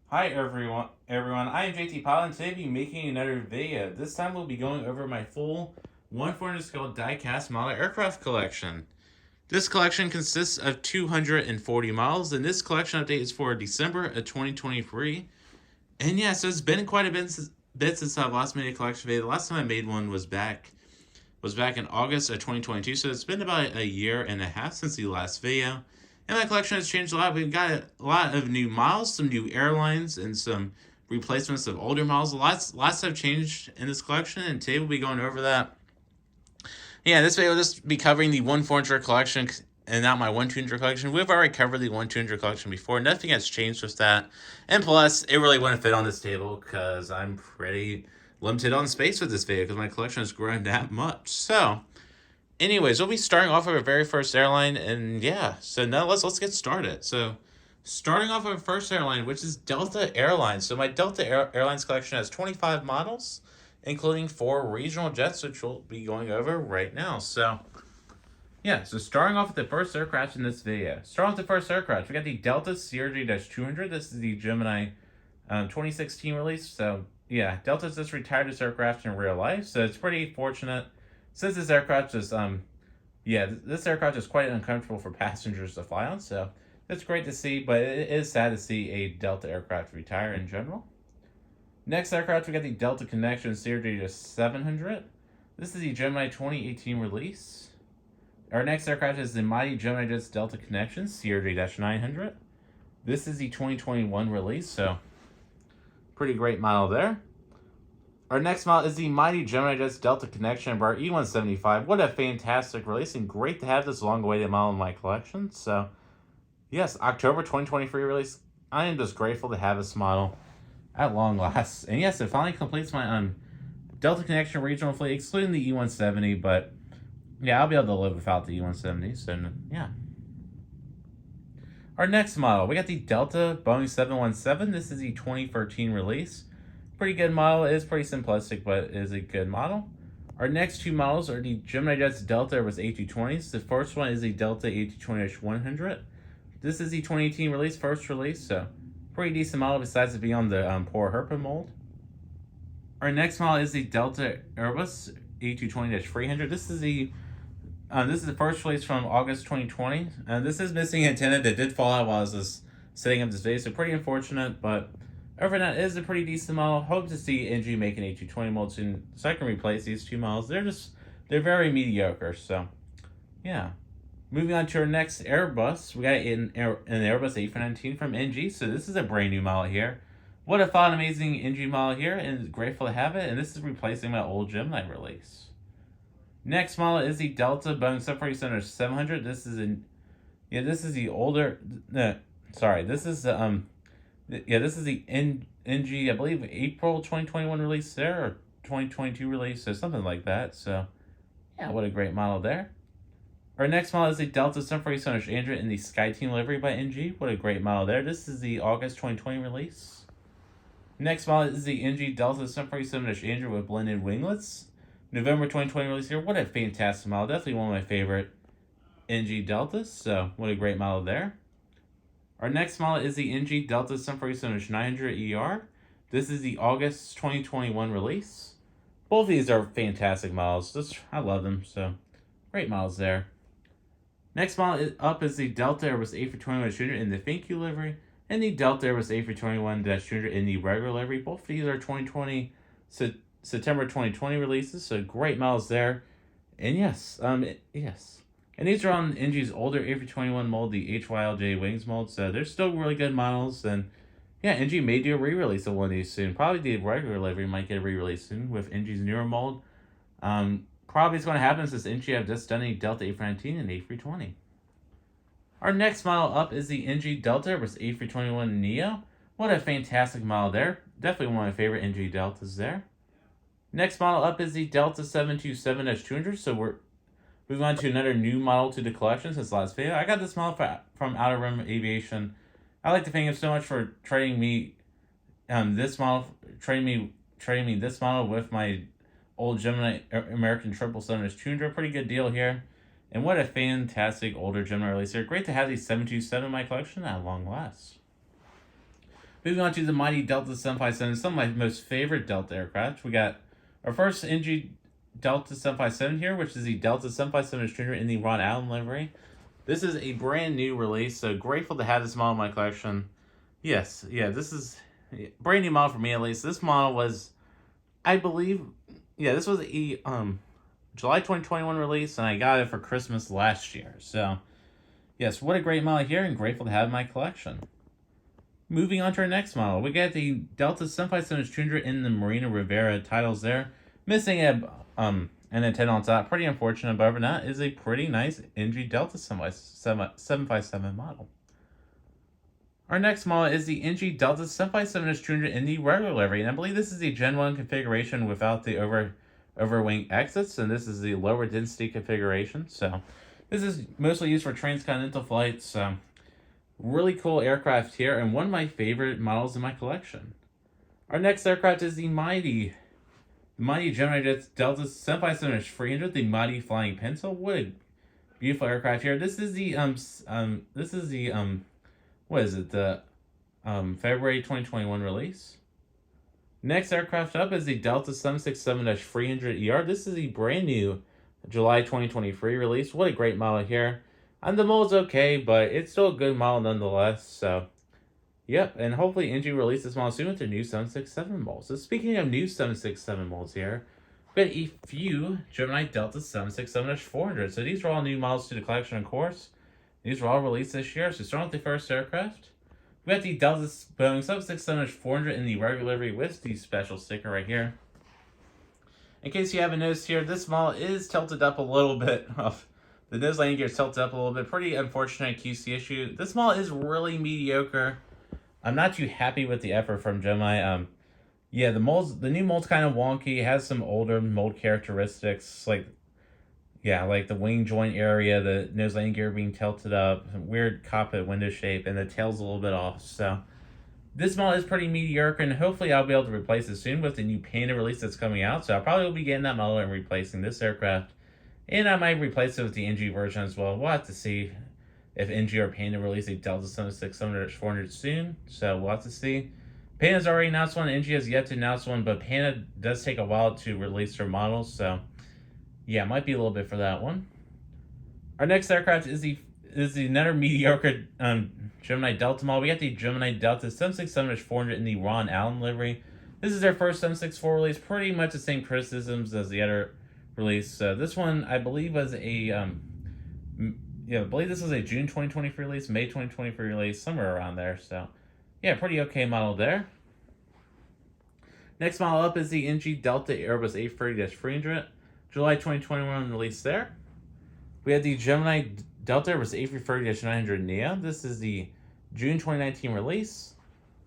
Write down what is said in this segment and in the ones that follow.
Hi everyone. I am JT Pilot and today I'll be making another video. This time we'll be going over my full 1/4 scale diecast model aircraft collection. This collection consists of 240 models, and this collection update is for December of 2023. And yeah, so it's been quite a bit since I've last made a collection video. The last time I made one was back in August of 2022, so it's been about a year and a half since the last video. And my collection has changed a lot. We've got a lot of new models, some new airlines, and some replacements of older models. Lots have changed in this collection, and today we'll be going over that. Yeah, this video will just be covering the 1/4 collection and not my 1/2 collection. We've already covered the 1/2 collection before. Nothing has changed with that. And plus, it really wouldn't fit on this table because I'm pretty limited on space with this video because my collection has grown that much. So, anyways, we'll be starting off with our very first airline, and yeah, so now let's get started. So, starting off with our first airline, which is Delta Airlines. So my Airlines collection has 25 models, including 4 regional jets, which we'll be going over right now. So, yeah, so starting off with the first aircraft in this video. Starting with the first aircraft, we got the Delta CRJ-200. This is the Gemini 2016 release. So, yeah, Delta's just retired this aircraft in real life, so it's pretty fortunate. Since this aircraft is, this aircraft is quite uncomfortable for passengers to fly on, so that's great to see, but it is sad to see a Delta aircraft retire in general. Next aircraft, we got the Delta Connection CRJ-700. This is the Gemini 2018 release. Our next aircraft is the mighty Gemini Jets Delta Connection CRJ-900. This is the 2021 release, so pretty great model there. Our next model is the mighty Gemini Jets Delta Connection Bar E175. What a fantastic release, and great to have this long-awaited model in my collection. So, yes, October 2023 release. I am just grateful to have this model at long last. And yes, it finally completes my Delta Connection regional fleet, excluding the E170, but yeah, I'll be able to live without the E170, so yeah. Our next model, we got the Delta Boeing 717. This is the 2013 release. Pretty good model. It is pretty simplistic, but it is a good model. Our next two models are the Gemini Jets Delta Airbus A220s. The first one is the Delta A220-100. This is the 2018 release, first release, so pretty decent model besides it being on the poor Herpa mold. Our next model is the Delta Airbus A220-300. This is the first release from August 2020. This is missing antenna that did fall out while I was just setting up this video, so pretty unfortunate, but over that, it is a pretty decent model. Hope to see NG make an A220 mold soon so I can replace these two models. They're very mediocre, so yeah. Moving on to our next Airbus, we got an Airbus A319 from NG, so this is a brand new model here. What a fun, amazing NG model here, and grateful to have it, and this is replacing my old Gemini release. Next model is the Delta Boeing 747-700. This is the NG, I believe, April 2021 release there, or 2022 release, or something like that. So, yeah, what a great model there. Our next model is the Delta 747-800 in the SkyTeam livery by NG. What a great model there. This is the August 2020 release. Next model is the NG Delta 747-800 with blended winglets. November 2020 release here. What a fantastic model. Definitely one of my favorite NG Deltas. So, what a great model there. Our next model is the NG Delta 747-900ER. This is the August 2021 release. Both of these are fantastic models. I love them. So, great models there. Next model up is the Delta Airbus A321-200 in the thank you livery, and the Delta Airbus A321-200 in the regular livery. Both of these are 2020 September 2020 releases, so great models there. And yes. And these are on NG's older A321 mold, the HYLJ Wings mold, so they're still really good models. And yeah, NG may do a re-release of one of these soon. Probably the regular livery might get a re-release soon with NG's newer mold. Probably it's going to happen since NG have just done a Delta A319 and A320. Our next model up is the NG Delta Airbus A321neo. What a fantastic model there. Definitely one of my favorite NG Deltas there. Next model up is the Delta 727-200. So we're moving on to another new model to the collection since last video. I got this model from Outer Rim Aviation. I like to thank him so much for trading me this model with my old Gemini American 777-200. Pretty good deal here. And what a fantastic older Gemini release here. Great to have these 727 in my collection at long last. Moving on to the mighty Delta 757, some of my most favorite Delta aircraft. We got our first NG Delta 757 here, which is the Delta 757 Junior in the Ron Allen livery. This is a brand new release, so grateful to have this model in my collection. Yes, yeah, this is a brand new model for me at least. This model was, I believe, yeah, this was a July 2021 release, and I got it for Christmas last year. So, yes, what a great model here, and grateful to have in my collection. Moving on to our next model, we got the Delta 757 Junior in the Marina Rivera titles there. Missing an antenna on top, pretty unfortunate, but other than that, is a pretty nice NG Delta 757 model. Our next model is the NG Delta 757 Junior in the regular livery, and I believe this is the Gen 1 configuration without the overwing exits, and this is the lower density configuration. So this is mostly used for transcontinental flights. Really cool aircraft here, and one of my favorite models in my collection. Our next aircraft is the mighty Gemini Delta 757-300, the mighty flying pencil. What a beautiful aircraft here. This is the what is it? The February 2021 release. Next aircraft up is the Delta 767-300ER. This is the brand new July 2023 release. What a great model here. And the mold's okay, but it's still a good model nonetheless. So, yep, and hopefully NG releases this model soon with their new 767 molds. So speaking of new 767 molds here, we got a few Gemini Delta 767-400. So these are all new models to the collection, of course. These were all released this year. So starting with the first aircraft, we got the Delta Boeing 767-400 in the regular livery with the special sticker right here. In case you haven't noticed here, this model is tilted up a little bit. The nose landing gear is tilted up a little bit. Pretty unfortunate QC issue. This model is really mediocre. I'm not too happy with the effort from Gemini. Yeah, the new mold's kind of wonky. It has some older mold characteristics, like the wing joint area, the nose landing gear being tilted up, some weird cockpit window shape, and the tail's a little bit off. So this model is pretty mediocre, and hopefully I'll be able to replace it soon with the new painted release that's coming out. So I'll probably be getting that model and replacing this aircraft. And I might replace it with the NG version as well. We'll have to see if NG or Panda release a Delta 767-400 soon. So we'll have to see. Panda's already announced one. NG has yet to announce one, but Panda does take a while to release their models. So yeah, it might be a little bit for that one. Our next aircraft is the another mediocre Gemini Delta model. We got the Gemini Delta 767-400 in the Ron Allen livery. This is their first 764 release. Pretty much the same criticisms as the other release. This one, I believe, was I believe this was a June 2023 release, May 2023 release, somewhere around there. So, yeah, pretty okay model there. Next model up is the NG Delta Airbus A330-300, July 2021 release there. We had the Gemini Delta Airbus A330-900 Neo. This is the June 2019 release.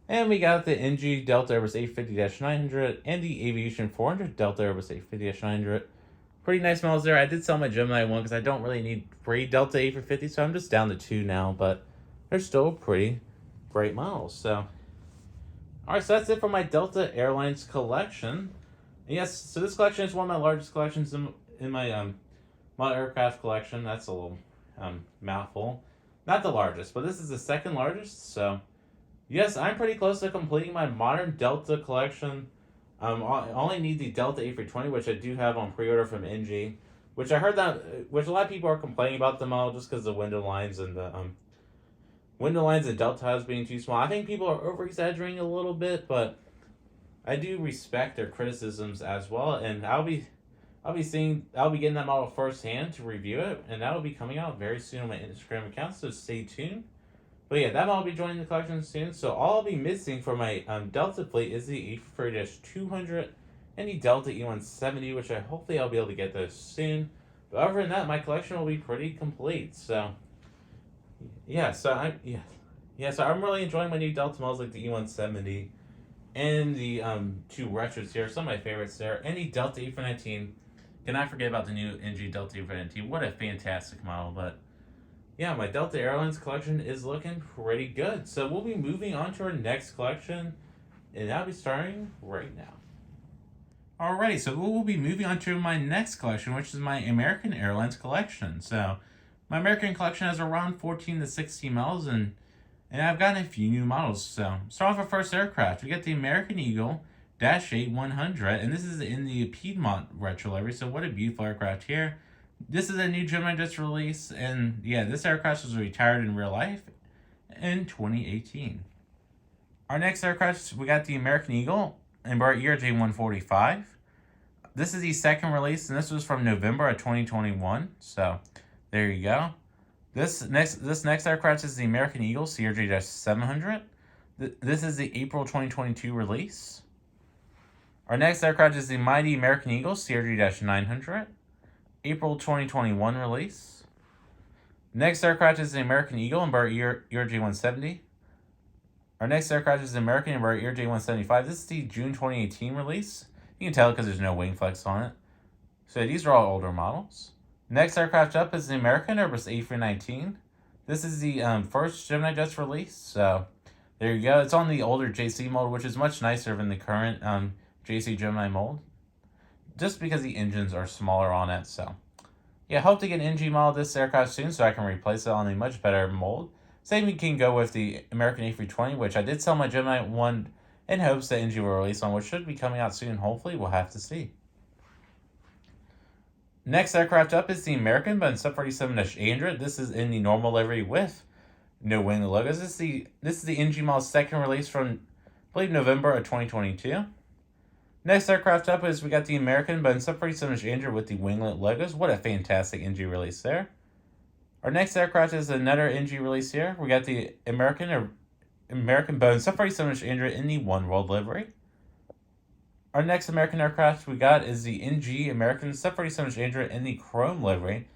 And we got the NG Delta Airbus A350-900 and the Aviation 400 Delta Airbus A350-900. Pretty nice models there. I did sell my Gemini one because I don't really need 3 Delta A350, so I'm just down to 2 now, but they're still pretty great models. So, alright, so that's it for my Delta Airlines collection. And yes, so this collection is one of my largest collections in my model aircraft collection. That's a little mouthful. Not the largest, but this is the second largest. So, yes, I'm pretty close to completing my modern Delta collection. I only need the Delta A320, which I do have on pre-order from NG, which I heard which a lot of people are complaining about the model just because the window lines and the Delta has being too small. I think people are over-exaggerating a little bit, but I do respect their criticisms as well, and I'll be getting that model firsthand to review it, and that will be coming out very soon on my Instagram account, so stay tuned. But yeah, that model will be joining the collection soon. So all I'll be missing for my Delta fleet is the A330-200 and the Delta E170, which hopefully I'll be able to get those soon. But other than that, my collection will be pretty complete. So yeah, so I'm really enjoying my new Delta models like the E170 and the 2 retros here. Some of my favorites there, and the Delta A319. Cannot forget about the new NG Delta A319. What a fantastic model, but yeah, my Delta Airlines collection is looking pretty good. So we'll be moving on to our next collection, and that'll be starting right now. Alrighty, so we'll be moving on to my next collection, which is my American Airlines collection. So my American collection has around 14 to 16 models, and And I've gotten a few new models. So, starting off our first aircraft, we got the American Eagle Dash 8 100, and this is in the Piedmont retro livery. So, what a beautiful aircraft here. This is a new Gemini just released, and yeah, this aircraft was retired in real life in 2018. Our next aircraft, we got the American Eagle embarked ERJ-145. This is the second release, and this was from November of 2021. So, there you go. This next aircraft is the American Eagle CRJ-700. This is the April 2022 release. Our next aircraft is the mighty American Eagle CRJ-900. April 2021 release. Next aircraft is the American Eagle embarked ERJ-170. Our next aircraft is the American embarked ERJ-175. This is the June 2018 release. You can tell because there's no wing flex on it. So these are all older models. Next aircraft up is the American Airbus A319. This is the first Gemini just released. So there you go. It's on the older JC mold, which is much nicer than the current JC Gemini mold. Just because the engines are smaller on it. So yeah, hope to get an NG model of this aircraft soon so I can replace it on a much better mold. Same we can go with the American A320, which I did sell my Gemini 1 in hopes that NG will release on, which should be coming out soon. Hopefully, we'll have to see. Next aircraft up is the American Boeing 747-800. This is in the normal livery with no wing logos. This is the NG model's second release from, I believe, November of 2022. Next aircraft up is we got the American Boeing 747-800 with the winglet logos. What a fantastic NG release there. Our next aircraft is another NG release here. We got the American Boeing 747-800 in the One World livery. Our next American aircraft we got is the NG American 747-800 in the Chrome livery.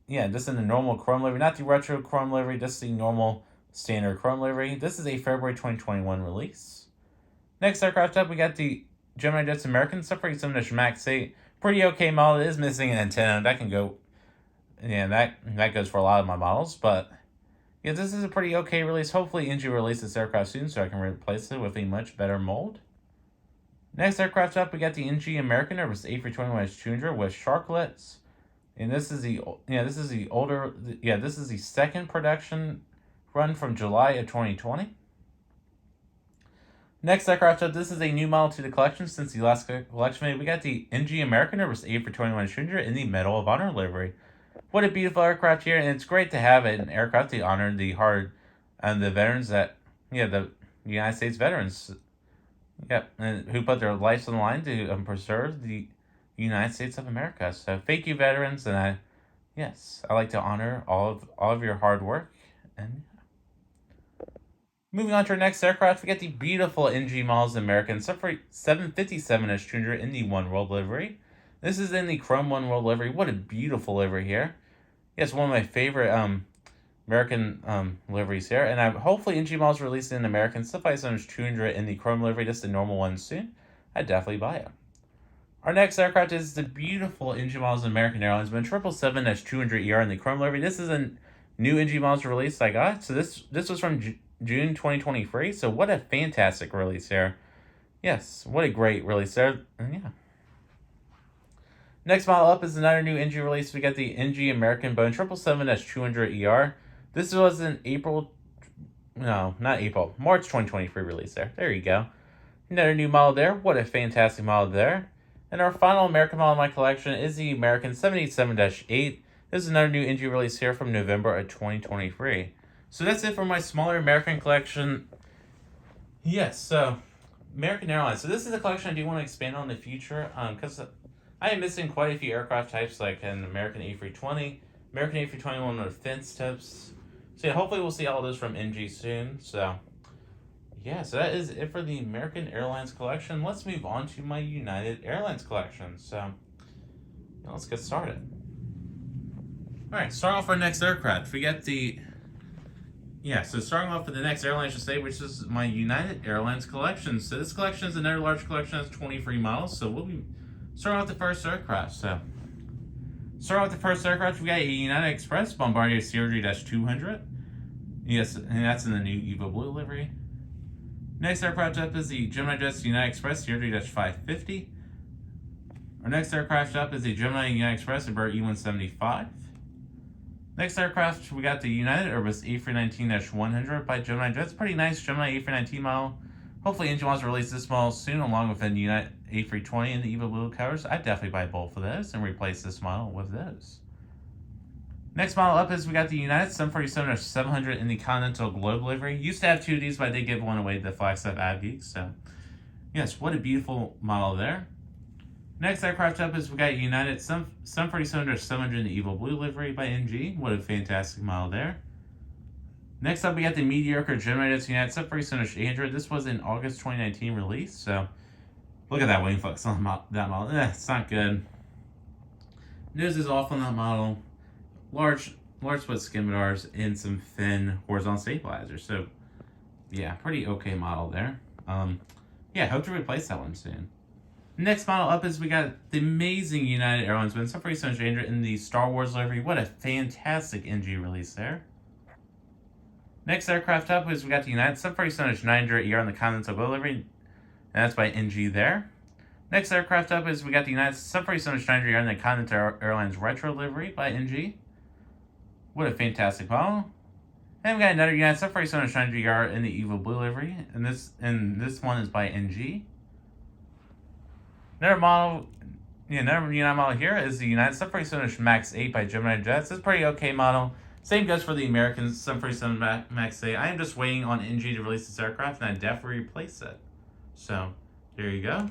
Yeah, just in the normal Chrome livery, not the retro Chrome livery, just the normal standard Chrome livery. This is a February 2021 release. Next aircraft up, we got the Gemini Jets American 747-MAX 8. Pretty okay model. It is missing an antenna. That can go, yeah, that goes for a lot of my models, but yeah, this is a pretty okay release. Hopefully, NG will release this aircraft soon so I can replace it with a much better mold. Next aircraft up, we got the NG American Airbus A321-200 with sharklets, and this is the second production run from July of 2020. Next aircraft up, this is a new model to the collection since the last collection made. We got the NG American Airbus A321-200 in the Medal of Honor livery. What a beautiful aircraft here, and it's great to have an aircraft to honor the the veterans that, the United States veterans, and who put their lives on the line to preserve the United States of America. So thank you, veterans, and I like to honor all of your hard work. And moving on to our next aircraft, we get the beautiful NG models American 757-200 in the One World livery. This is in the Chrome One World livery. What a beautiful livery here. Yes, one of my favorite American liveries here. And hopefully NG models released in American 757-200 in the Chrome livery, just the normal one soon. I'd definitely buy it. Our next aircraft is the beautiful NG models American Airlines, but 777-200ER in the Chrome livery. This is a new NG models release I got. So this was from June 2023. So what a fantastic release here. Yes, what a great release there. And yeah. Next model up is another new NG release. We got the NG American Boeing 777-200ER. This was an March 2023 release there. There you go. Another new model there. What a fantastic model there. And our final American model in my collection is the American 787-8. This is another new NG release here from November of 2023. So that's it for my smaller American collection. Yes, so American Airlines. So this is a collection I do want to expand on in the future, because I am missing quite a few aircraft types, like an American A320, American A321 with fence tips. So yeah, hopefully we'll see all those from NG soon. So yeah, so that is it for the American Airlines collection. Let's move on to my United Airlines collection. So let's get started. All right, starting off our next aircraft, we get the starting off with the next airline, I should say, which is my United Airlines collection. So this collection is another large collection. It's 23 models. So we'll be starting with the first aircraft. So starting with the first aircraft, we got a United Express Bombardier CRJ-200. Yes, and that's in the new Evo Blue livery. Next aircraft up is the Gemini Jets United Express CRJ-550. Our next aircraft up is the Gemini United Express Embraer E175. Next aircraft, we got the United Airbus A319-100 by Gemini Jets. Pretty nice Gemini A319 model. Hopefully, Engine wants to release this model soon, along with the United A320 and the Evo Blue covers. I'd definitely buy both of those and replace this model with those. Next model up is we got the United 747-700 in the Continental Globe livery. Used to have two of these, but I did give one away to the Flagstaff Ad Geeks. So, yes, what a beautiful model there. Next aircraft up is we got United 747-700 in the Evo Blue livery by NG. What a fantastic model there. Next up, we got the mediocre Gemini United 747-800. This was an August 2019 release. So, look at that wing flex on that model. It's not good. Nose is off on that model. Large split skimitars and some thin horizontal stabilizers. So, yeah, pretty okay model there. Yeah, hope to replace that one soon. Next model up is we got the amazing United Airlines 747-800 in the Star Wars livery. What a fantastic NG release there. Next aircraft up is we got the United 747-900ER in the Continental Globe livery, and that's by NG there. Next aircraft up is we got the United 747-900ER in the Continental Airlines Retro livery by NG. What a fantastic model. And we got another United 747-900ER in the Evo Blue livery, and this one is by NG. Another model, another United model here is the United 747 MAX 8 by Gemini Jets. It's a pretty okay model. Same goes for the American 747 MAX 8. I am just waiting on NG to release this aircraft, and I definitely replace it. So, there you go.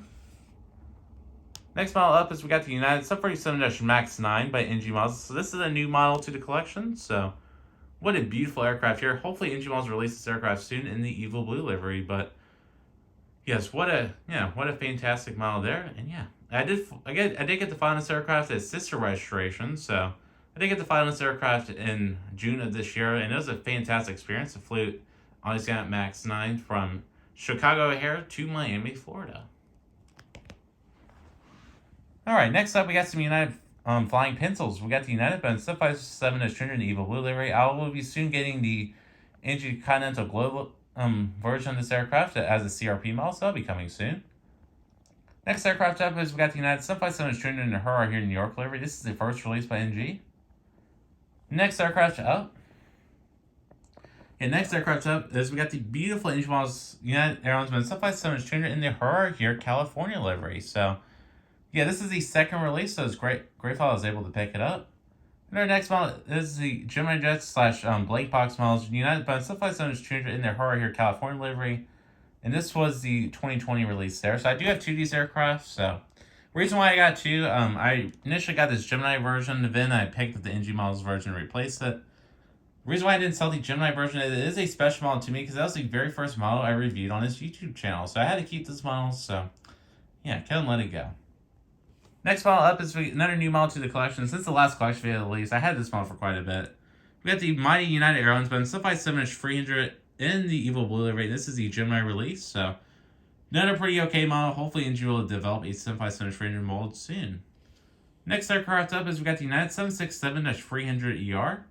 Next model up is we got the United 747 MAX 9 by NG Models. So this is a new model to the collection. So, what a beautiful aircraft here. Hopefully, NG Models release this aircraft soon in the Evo Blue livery, but yes, what a fantastic model there. And yeah, I did get to fly this aircraft at sister registration, so I did get to fly this aircraft in June of this year, and it was a fantastic experience. I flew on this MAX 9 from Chicago O'Hare to Miami, Florida. All right, next up we got some United flying pencils. We got the United Boeing 757-200 in the Evo Blue livery. I will be soon getting the NG Continental Globe version of this aircraft as a CRP model, so that'll be coming soon. Next aircraft up is we got the United 757-200 in the Hurrah here in New York livery. This is the first release by NG. Next aircraft up is we got the beautiful NG models United Airlines 757-200 in the Hurrah here California livery. So, yeah, this is the second release, so it's grateful I was able to pick it up. And our next model is the Gemini Jets / Blake Box models United Boeing 757-200 in their Hurrah here California livery. And this was the 2020 release there. So I do have two of these aircraft. So reason why I got two, I initially got this Gemini version, then I picked up the NG models version and replaced it. The reason why I didn't sell the Gemini version is it is a special model to me because that was the very first model I reviewed on this YouTube channel. So I had to keep this model. So yeah, couldn't let it go. Next model up is another new model to the collection. Since the last collection video release, I had this model for quite a bit. We got the mighty United Airlines Boeing 757-300 in the Evo Blue livery. This is the Gemini release, so another pretty okay model. Hopefully, NG will develop a 757-300 mold soon. Next aircraft up is we got the United 767-300ER,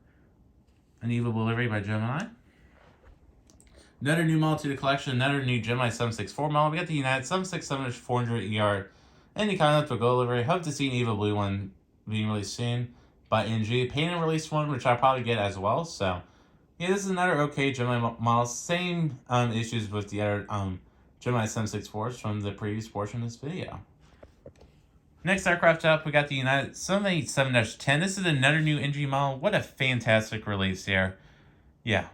an Evo Blue livery by Gemini. Another new model to the collection, another new Gemini 764 model. We got the United 767-400ER and the Continental Globe livery. Hope to see an Evo Blue one being released soon by NG. Paint and release one, which I'll probably get as well. So, yeah, this is another okay Gemini model. Same issues with the other Gemini 764s from the previous portion of this video. Next aircraft up, we got the United 787-10. This is another new NG model. What a fantastic release here. Yeah,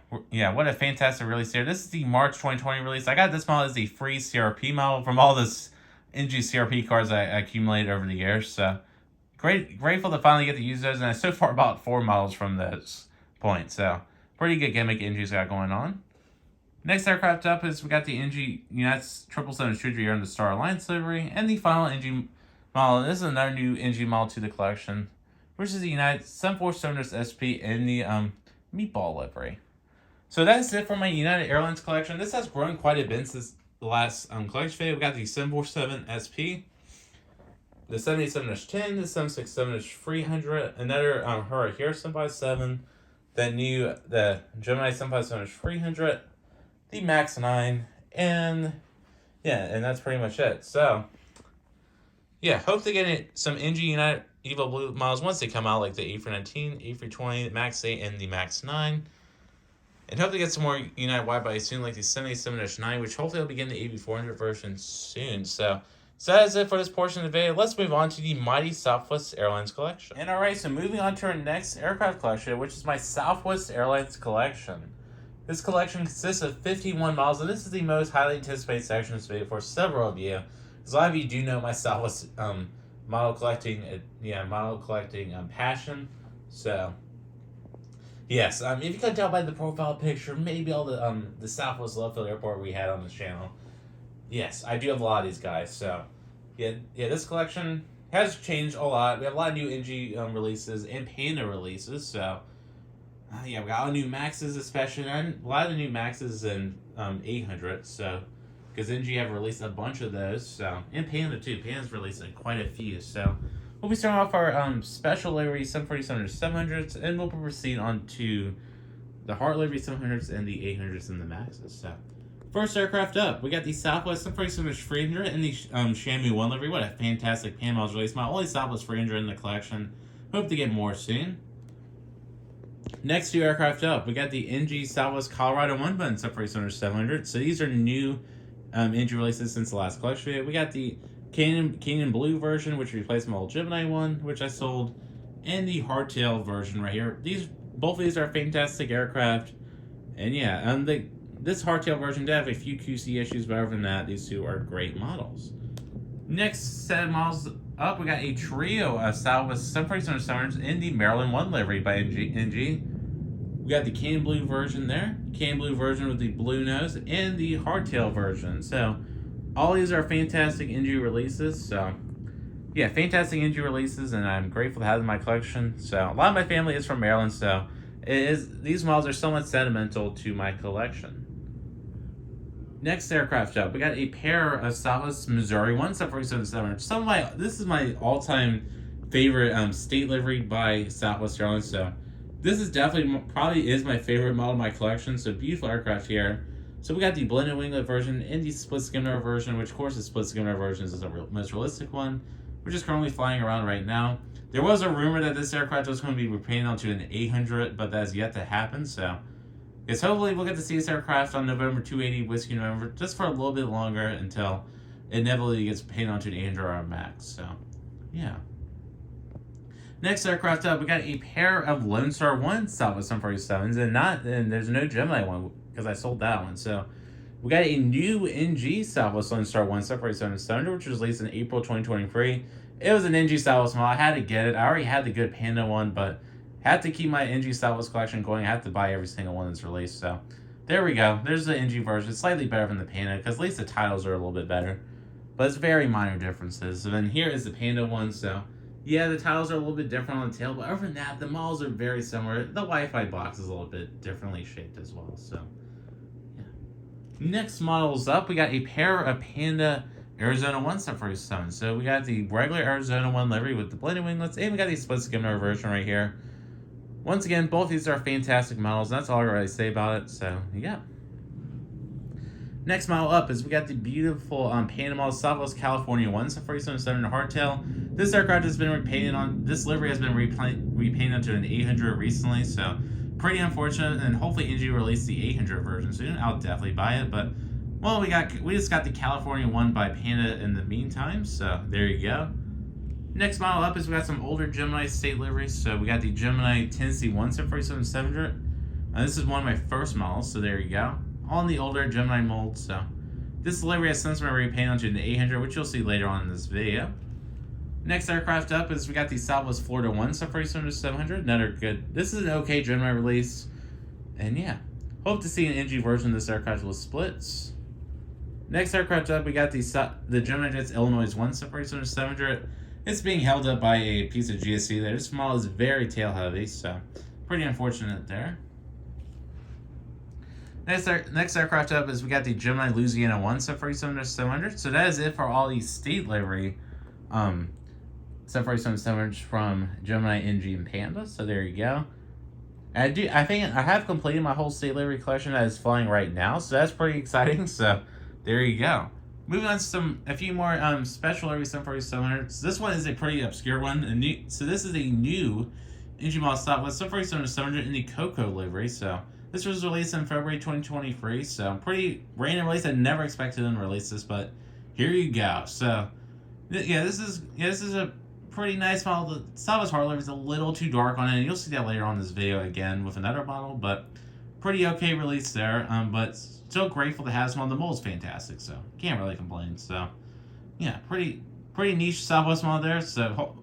what a fantastic release here. This is the March 2020 release. I got this model as a free CRP model from all this NG CRP cards I accumulated over the years. So grateful to finally get to use those, and I so far bought 4 models from this point. So pretty good gimmick NG's got going on. Next aircraft up is we got the NG United 777-200 in the Star Alliance livery, and the final NG model. This is another new NG model to the collection, which is the United 747 SP in the Meatball livery. So that's it for my United Airlines collection. This has grown quite a bit since the last collection video. We got the 747 SP, the 787-10, the 767-300, another Hurrah here 757, the Gemini 757-300, the MAX 9, and yeah, and that's pretty much it. So yeah, hope to get some NG United Evo Blue models once they come out, like the A319, A320, Max 8, and the Max 9. And hope to get some more United wide-body soon, like the 787-9, which hopefully will be getting the AB400 version soon. So that is it for this portion of the video. Let's move on to the Mighty Southwest Airlines collection. And alright, so moving on to our next aircraft collection, which is my Southwest Airlines collection. This collection consists of 51 models, and this is the most highly anticipated section of this video for several of you. Because a lot of you do know my Southwest model collecting passion. So yes, if you couldn't tell by the profile picture, maybe all the Southwest Love Field Airport we had on this channel. Yes, I do have a lot of these guys. So yeah, this collection has changed a lot. We have a lot of new NG releases and Panda releases. So yeah, we got all new Maxes, especially, and a lot of the new Maxes and 800. So because NG have released a bunch of those. So and Panda too. Panda's released quite a few. So we'll be starting off our special livery 747-700s, and we'll proceed on to the Heart livery 700s and the 800s and the Maxes. So first aircraft up, we got the Southwest 747-300 and the Shamu 1 livery. What a fantastic Pan models release. My only Southwest 300 in the collection. Hope to get more soon. Next two aircraft up, we got the NG Southwest Colorado 1-button 747-700. So these are new NG releases since the last collection video. We got the Canyon Blue version, which replaced my old Gemini one, which I sold, and the hardtail version right here. Both of these are fantastic aircraft, and yeah, this hardtail version did have a few QC issues, but other than that, these two are great models. Next set of models up, we got a trio of Southwest 747-700s in the Maryland 1 livery by NG. We got the Canyon Blue version there, Canyon Blue version with the blue nose, and the hardtail version. So all these are fantastic NG releases. So yeah, fantastic NG releases, and I'm grateful to have them in my collection. So a lot of my family is from Maryland, so these models are somewhat sentimental to my collection. Next aircraft up, we got a pair of Southwest Missouri 1 747-700. This is my all-time favorite state livery by Southwest Airlines. So this is probably is my favorite model in my collection. So beautiful aircraft here. So we got the blended winglet version and the split skimmer version, which of course the split skimmer version is the most realistic one, which is currently flying around right now. There was a rumor that this aircraft was going to be repainted onto an 800, but that has yet to happen. So yes, hopefully we'll get to see this aircraft on November 280 Whiskey November, just for a little bit longer until it inevitably gets painted onto an 800 or a Max. So yeah. Next aircraft up, we got a pair of Lone Star 1 Southwest 747s, and there's no Gemini one because I sold that one. So we got a new NG Southwest Lone Star 1 747-700, which was released in April 2023. It was an NG Southwest model. I had to get it. I already had the good Panda one, but had to keep my NG Southwest collection going. I had to buy every single one that's released. So there we go. There's the NG version. It's slightly better than the Panda because at least the titles are a little bit better. But it's very minor differences. So then here is the Panda one. So yeah, the titles are a little bit different on the tail, but other than that, the models are very similar. The Wi-Fi box is a little bit differently shaped as well. So yeah. Next models up, we got a pair of Panda Arizona 1 747. So we got the regular Arizona 1 livery with the blended winglets, and we got the split skimmer version right here. Once again, both these are fantastic models. That's all I really say about it. So yeah. Next model up is we got the beautiful Panda model Southwest California 1 747-700 hardtail. This aircraft has been repainted on. This livery has been repainted onto an 800 recently. So pretty unfortunate, and hopefully NG release the 800 version soon. I'll definitely buy it, but well, we just got the California one by Panda in the meantime. So there you go. Next model up is we got some older Gemini state liveries. So we got the Gemini Tennessee 1 747-700. This is one of my first models. So there you go. All in the older Gemini mold. So this livery has since been repainted onto an 800, which you'll see later on in this video. Next aircraft up is we got the Southwest Florida 1 747-700. Another good. This is an okay Gemini release, and yeah, hope to see an NG version of this aircraft with splits. Next aircraft up, we got the Gemini Jets Illinois 1 747-700. It's being held up by a piece of GSC there. This model is very tail heavy, so pretty unfortunate there. Next aircraft up is we got the Gemini Louisiana 1 747-700. So that is it for all these state livery 747-700s from Gemini, NG, and Panda. So there you go. I think I have completed my whole state livery collection that is flying right now, so that's pretty exciting. So there you go. Moving on to a few more special livery 747-700s. This one is a pretty obscure one. So this is a new NG model Southwest 747-700 in the Cocoa livery. So this was released in February 2023. So pretty random release. I never expected them to release this, but here you go. So yeah, this is a pretty nice model. The Southwest heart livery is a little too dark on it, and you'll see that later on in this video again with another model, but pretty okay release there. But still grateful to have this one. The mold's fantastic, so can't really complain. So yeah, pretty niche Southwest model there. So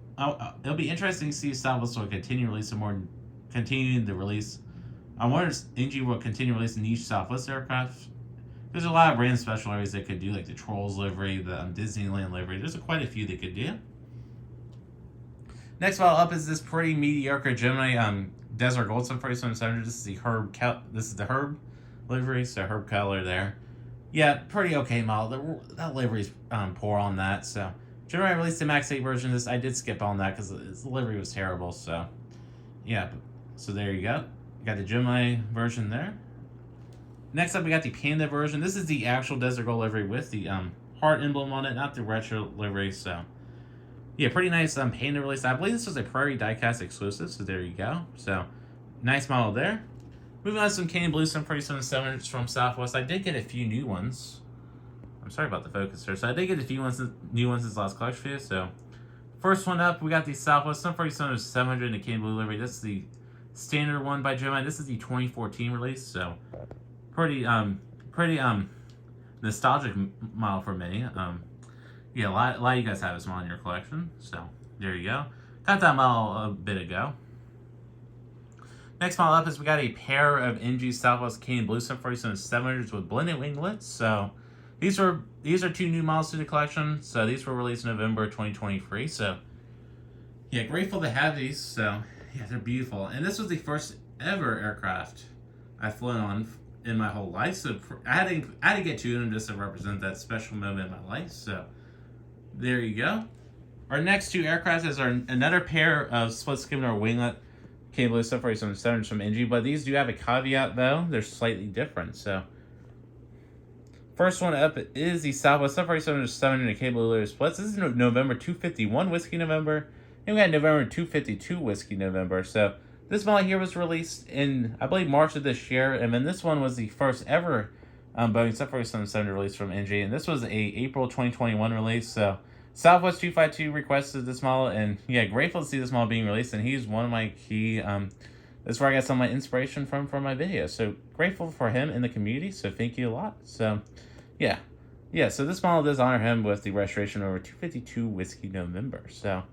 it'll be interesting to see if Southwest will continue continuing the release. I wonder if NG will continue to release niche Southwest aircraft. There's a lot of random special areas they could do, like the Trolls livery, the Disneyland livery. There's quite a few they could do. Next model up is this pretty mediocre Gemini Desert Gold 747-700. This is the Herb livery, so Herb color there. Yeah, pretty okay model. That livery's poor on that. So Gemini released the Max 8 version of this. I did skip on that because the livery was terrible. So yeah, so there you go. You got the Gemini version there. Next up, we got the Panda version. This is the actual Desert Gold livery with the heart emblem on it, not the retro livery. So yeah, pretty nice Panda release. I believe this was a Prairie diecast exclusive, so there you go. So nice model there. Moving on to some Canadian Blue 747-700s from Southwest. I did get a few new ones. I'm sorry about the focus here. So I did get a few new ones this last collection video. So first one up, we got the Southwest 747-700 in the Canadian Blue livery. This is the standard one by Gemini. This is the 2014 release. So pretty nostalgic model for many. Yeah, a lot of you guys have this model in your collection. So there you go. Got that model a bit ago. Next model up is we got a pair of NG Southwest Canadian Blue 747-700s with blended winglets. So these are two new models to the collection. So these were released in November 2023. So yeah, grateful to have these. So yeah, they're beautiful. And this was the first ever aircraft I've flown on in my whole life. So I had to get two of them just to represent that special moment in my life. So there you go. Our next two aircraft is another pair of split skimmer winglet Canadian Blue 747-700s from NG, but these do have a caveat though. They're slightly different. So first one up is the Southwest 747-700 in the Canadian Blue livery splits. This is November 251 Whiskey November, and we got November 252 Whiskey November. So this model here was released in, I believe, March of this year, and then this one was the first ever Boeing 747-700 release from NG, and this was a April 2021 release. So Southwest 252 requested this model, and yeah, grateful to see this model being released, and he's one of my key, that's where I got some of my inspiration from for my videos. So grateful for him in the community, so thank you a lot. So yeah, so this model does honor him with the restoration over 252 Whiskey November. So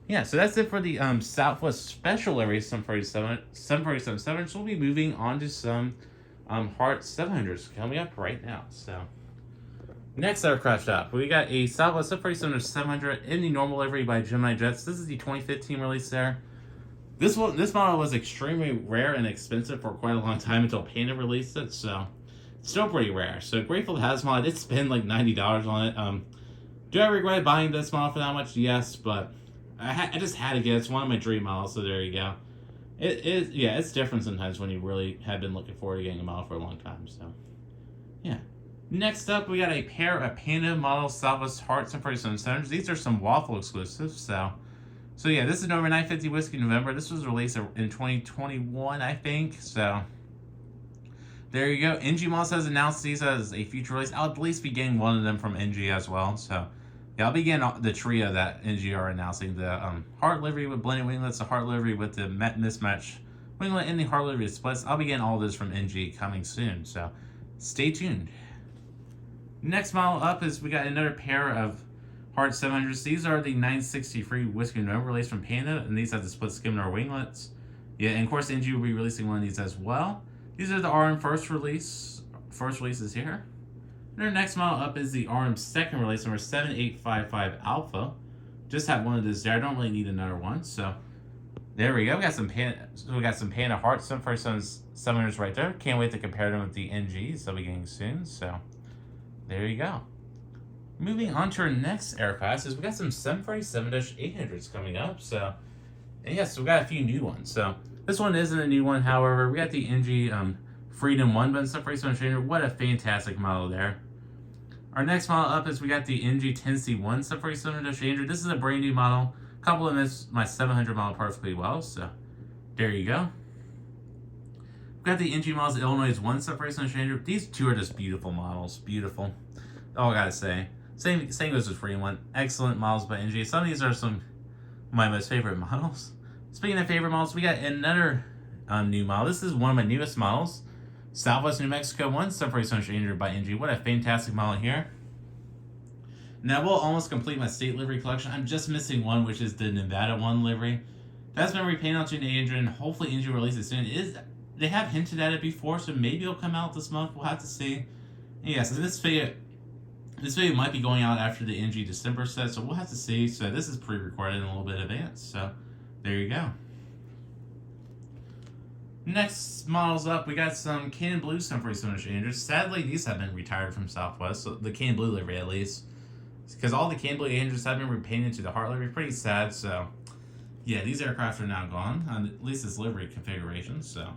yeah, so that's it for the Southwest Special Livery 747-700. So we'll be moving on to some Heart 700s coming up right now. So next aircraft up, we got a Southwest 747-700 in the normal livery by Gemini Jets. This is the 2015 release there. This model was extremely rare and expensive for quite a long time until Panda released it, so it's still pretty rare. So grateful to have this model. I did spend like $90 on it. Do I regret buying this model for that much? Yes, but I just had to get it. It's one of my dream models, so there you go. It's different sometimes when you really have been looking forward to getting a model for a long time, so yeah. Next up, we got a pair of Panda model Southwest Heart 747-700s. These are some Waffle exclusives, so yeah, this is November 950 Whiskey November. This was released in 2021, I think, so there you go. NG Models has announced these as a future release. I'll at least be getting one of them from NG as well, so yeah, I'll be getting the trio that NG are announcing. The Heart livery with blended winglets, the Heart livery with the mismatch winglet, and the Heart livery splits. I'll be getting all this from NG coming soon, so stay tuned. Next model up is we got another pair of Heart 700s. These are the 963 Whiskey November release from Panda, and these have the split skimmer winglets. Yeah, and of course NG will be releasing one of these as well. These are the RM first releases here. And our next model up is the RM second release, number 7855 Alpha. Just have one of these there. I don't really need another one. So there we go. We got some Panda Heart 747-700s right there. Can't wait to compare them with the NGs they'll be getting soon. So there you go. Moving on to our next aircraft is we got some 747-800s coming up. So and yes, we got a few new ones. So this one isn't a new one, however. We got the NG Freedom 1 but 747-800. What a fantastic model there. Our next model up is we got the NG 10C1 747-800. This is a brand new model. Complements my 700 model perfectly well, so there you go. We've got the NG models Illinois 1 747-800. These two are just beautiful models. Beautiful. All I gotta say. Same goes with Fremont. Excellent models by NG. Some of these are some of my most favorite models. Speaking of favorite models, we got another new model. This is one of my newest models. Southwest New Mexico 1 747-800 by NG. What a fantastic model here. Now we'll almost complete my state livery collection. I'm just missing one, which is the Nevada 1 livery. That's been repainted onto an 800, and hopefully NG will release it soon. They have hinted at it before, so maybe it'll come out this month. We'll have to see. And yeah, so this video might be going out after the NG December set, so we'll have to see. So this is pre-recorded in a little bit in advance. So there you go. Next models up, we got some Blue 747-800. Sadly, these have been retired from Southwest, so the Blue livery at least. Because all the Blue 800s have been repainted to the Heart livery. Pretty sad, so yeah, these aircraft are now gone, at least this livery configuration, so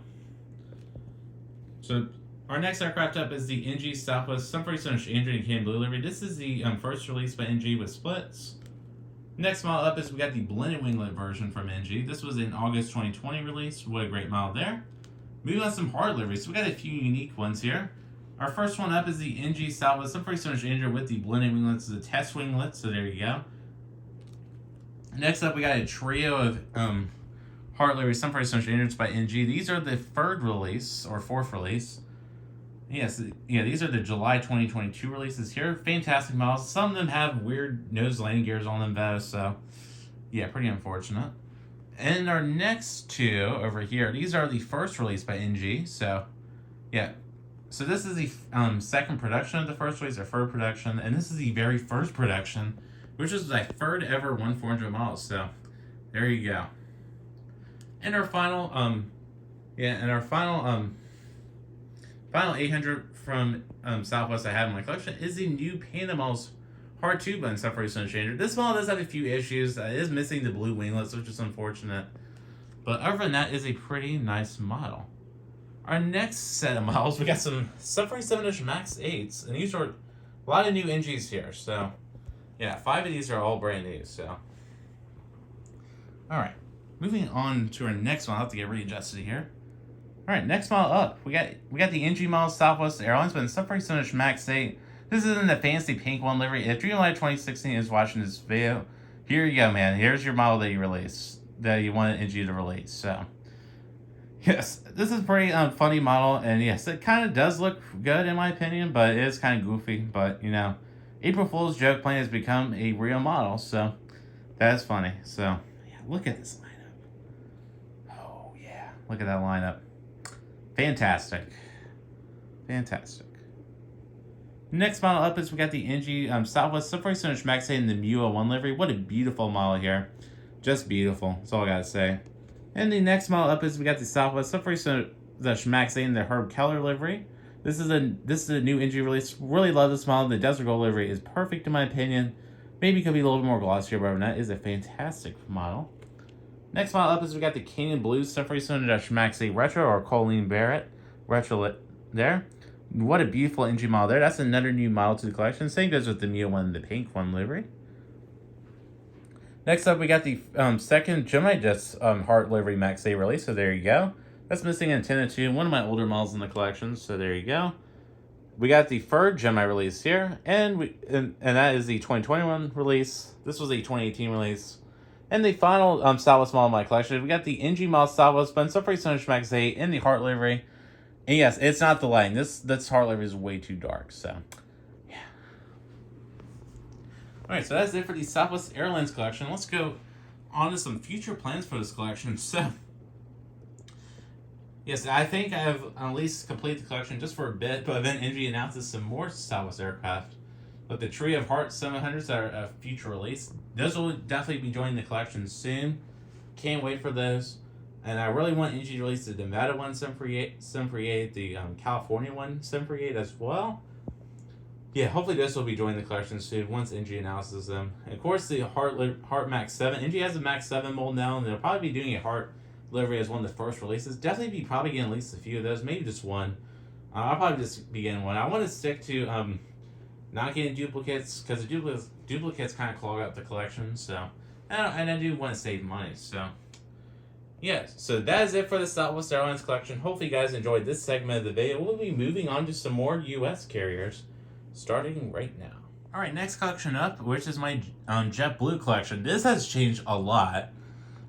our next aircraft up is the NG Southwest 747-800 in Blue livery. This is the first release by NG with splits. Next model up is we got the blended winglet version from NG. This was an August 2020 release. What a great model there. Moving on some hard liveries. So we got a few unique ones here. Our first one up is the NG Southwest 747-800 with the blended winglets. This is a test winglet, so there you go. Next up, we got a trio of hard livery 747-800s by NG. These are the third release, or fourth release. Yes, yeah, these are the July 2022 releases here. Fantastic models. Some of them have weird nose landing gears on them though, so yeah, pretty unfortunate. And our next two over here, these are the first release by NG, so yeah. So this is the second production of the first release, or third production, and this is the very first production, which is my third ever 1-400 model, so there you go. And our final, final 800 from Southwest I have in my collection is the new Panda Models Hard 2 Button 747-800. This model does have a few issues. It is missing the blue winglets, which is unfortunate. But other than that, is a pretty nice model. Our next set of models, we got some 747-ish Max 8s, and these are a lot of new NGs here. So, yeah, 5 of these are all brand new. So, all right, moving on to our next one. I'll have to get readjusted here. All right, next model up. We got the NG model Southwest Airlines, but in 747-ish Max 8. This is in the fancy pink one livery. If Dreamlight 2016 is watching this video, here you go, man. Here's your model that you released, that you wanted NG to release. So, yes, this is a pretty funny model, and yes, it kind of does look good in my opinion, but it is kind of goofy. But you know, April Fool's joke plane has become a real model, so that is funny. So, yeah, look at this lineup. Oh yeah, look at that lineup. Fantastic. Fantastic. Next model up is we got the NG Southwest 747-ish Max 8 in the MUA 1 livery. What a beautiful model here. Just beautiful. That's all I gotta say. And the next model up is we got the Southwest 747-ish Max 8 in the Herb Keller livery. This is a new NG release. Really love this model. The Desert Gold livery is perfect in my opinion. Maybe it could be a little bit more glossier, but that is a fantastic model. Next model up is we got the Canyon Blue 747-ish Max 8 Retro, or Colleen Barrett Retro there. What a beautiful NG model there. That's another new model to the collection. Same goes with the MUA 1, the pink one livery. Next up, we got the second Gemini Jets Heart livery Max 8 release. So there you go. That's missing antenna too. One of my older models in the collection. So there you go. We got the third Gemini release here, and that is the 2021 release. This was a 2018 release. And the final Southwest model in my collection, we got the NG model Southwest Bun 747-ish Max 8 in the Heart livery. And yes, it's not the lighting. This Heart livery is way too dark, so yeah. Alright, so that's it for the Southwest Airlines collection. Let's go on to some future plans for this collection. So, yes, I think I have at least completed the collection just for a bit, but then NG announces some more Southwest aircraft. But the trio of Heart 700s that are a future release, those will definitely be joining the collection soon. Can't wait for those. And I really want NG to release the Nevada 1 738, the California 1 738 as well. Yeah, hopefully this will be joining the collection soon once NG announces them. And of course, the Heart Max 7. NG has a Max 7 mold now, and they'll probably be doing a Heart livery as one of the first releases. Definitely be probably getting at least a few of those, maybe just one. I'll probably just be getting one. I want to stick to Not getting duplicates, because the duplicates kind of clog up the collection, so... And I do want to save money, so... Yes, so that is it for the Southwest Airlines collection. Hopefully you guys enjoyed this segment of the video. We'll be moving on to some more U.S. carriers, starting right now. Alright, next collection up, which is my JetBlue collection. This has changed a lot.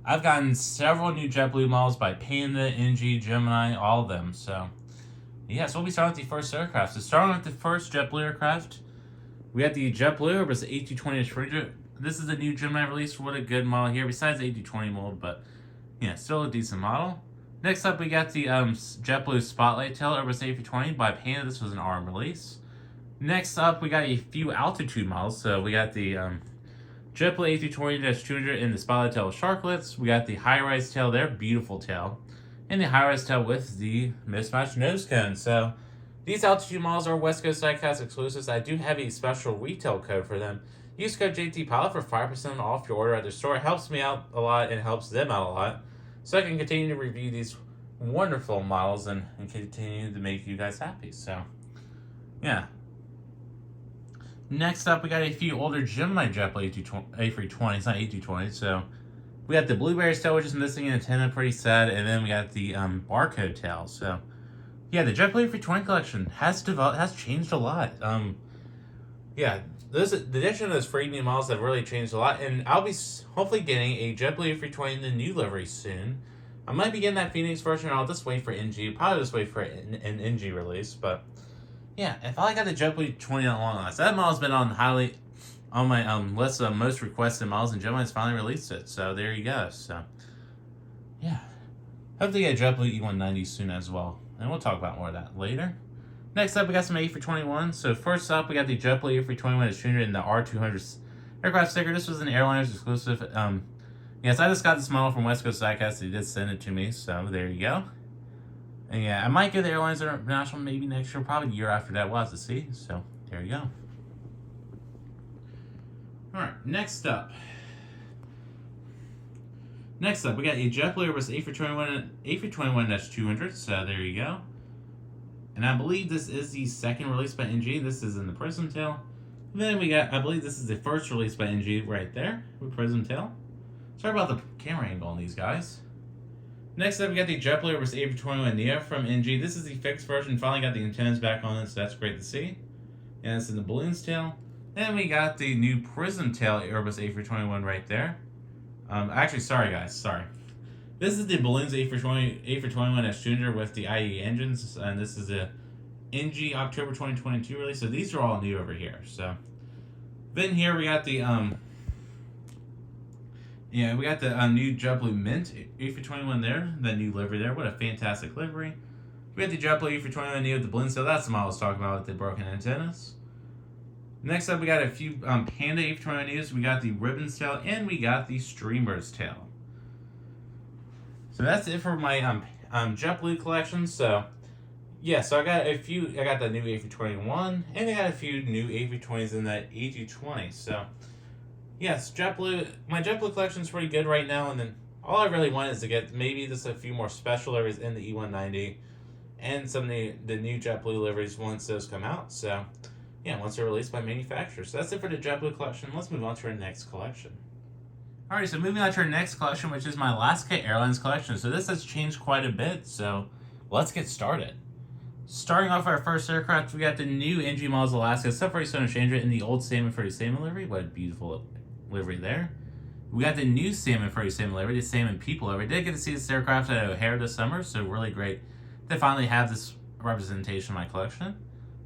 I've gotten several new JetBlue models by Panda, NG, Gemini, all of them, so... Yeah, so we'll be starting with the first aircraft. So starting with the first JetBlue aircraft, we got the JetBlue, it was the A220-300. This is a new Gemini release. What a good model here, besides the A220 mold, but... Yeah, still a decent model. Next up, we got the JetBlue Spotlight Tail Airbus A320 by Panda. This was an ARM release. Next up, we got a few altitude models. So we got the JetBlue A320-200 in the Spotlight Tail with Sharklets. We got the high-rise tail there, beautiful tail. And the high-rise tail with the mismatched nose cone. So these altitude models are West Coast diecast exclusives. I do have a special retail code for them. Use code JTPilot for 5% off your order at their store. It helps me out a lot and helps them out a lot. So I can continue to review these wonderful models and continue to make you guys happy. So, yeah. Next up, we got a few older Gemini JetBlue A320s, not A220s. So, we got the Blueberry tail, which is missing an antenna, pretty sad. And then we got the barcode tail. So, yeah, the JetBlue A320 collection has changed a lot. Yeah. The addition of those freemium models have really changed a lot, and I'll be hopefully getting a JetBlue A320 in the new livery soon. I might be getting that Phoenix version, or I'll just wait for NG. Probably just wait for an NG release, but yeah, if I got the JetBlue 20 on long last, that model's been on my list of most requested models, and Gemini's finally released it. So there you go. So yeah, hopefully get a JetBlue E190 soon as well, and we'll talk about more of that later. Next up, we got some A321. So first up, we got the JetBlue A321-200 in the R200 aircraft sticker. This was an Airlines exclusive. Yes, I just got this model from West Coast Diecast. They did send it to me, so there you go. And yeah, I might get the Airlines International maybe next year, probably the year after that. We'll have to see. So there you go. All right, next up. Next up, we got a JetBlue Airbus A321-200. So there you go. And I believe this is the second release by NG. This is in the Prism Tail. And then we got, I believe this is the first release by NG right there with Prism Tail. Sorry about the camera angle on these guys. Next up, we got the JetBlue A321neo from NG. This is the fixed version. Finally got the antennas back on it, so that's great to see. And it's in the Balloons Tail. Then we got the new Prism Tail Airbus A321 right there. Actually, sorry guys, sorry. This is the Balloons A321-200 with the IE engines, and this is a NG October 2022 release. So these are all new over here. So then here we got the new JetBlue Mint A321 there, the new livery there. What a fantastic livery. We got the JetBlue A321neo with the Balloons tail. That's the model I was talking about with the broken antennas. Next up, we got a few Panda A321neos. We got the Ribbons tail, and we got the Streamers tail. So that's it for my JetBlue collection. So yeah, so I got the new A321, and I got a few new A320s in that A220. So yes, my JetBlue collection is pretty good right now. And then all I really want is to get maybe just a few more special liveries in the E190, and some of the new JetBlue liveries once those come out. So yeah, once they're released by manufacturers. So that's it for the JetBlue collection. Let's move on to our next collection. Alright, so moving on to our next collection, which is my Alaska Airlines collection. So this has changed quite a bit, so let's get started. Starting off our first aircraft, we got the new NG models Alaska 747-800 in the old Salmon 37 livery. What a beautiful livery there. We got the new Salmon 37 livery, the Salmon People livery. Did get to see this aircraft at O'Hare this summer, so really great to finally have this representation in my collection.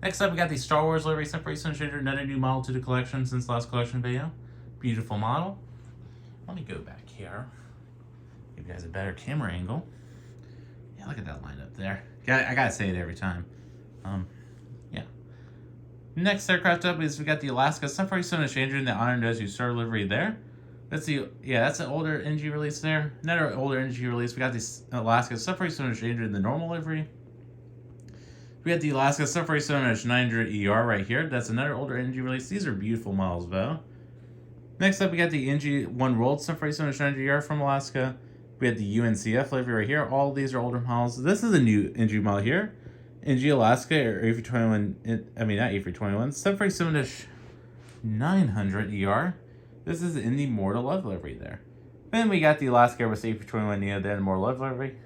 Next up, we got the Star Wars livery 747-800, another new model to the collection since the last collection video. Beautiful model. Let me go back here. Give you guys a better camera angle. Yeah, look at that line up there. I gotta say it every time. Yeah. Next aircraft up is we got the Alaska 747-800 in the Honor Nose Star livery there. That's an older NG release there. Another older NG release. We got the Alaska 747-800 in the normal livery. We got the Alaska 747-900 ER right here. That's another older NG release. These are beautiful models, though. Next up, we got the NG One Rolled 747-900ER from Alaska. We had the UNCF livery right here. All of these are older models. This is a new NG model here. NG Alaska or A321, I mean not A321, 747-900 ER. This is in the more to love livery there. Then we got the Alaska Airbus A321neo, then more love livery.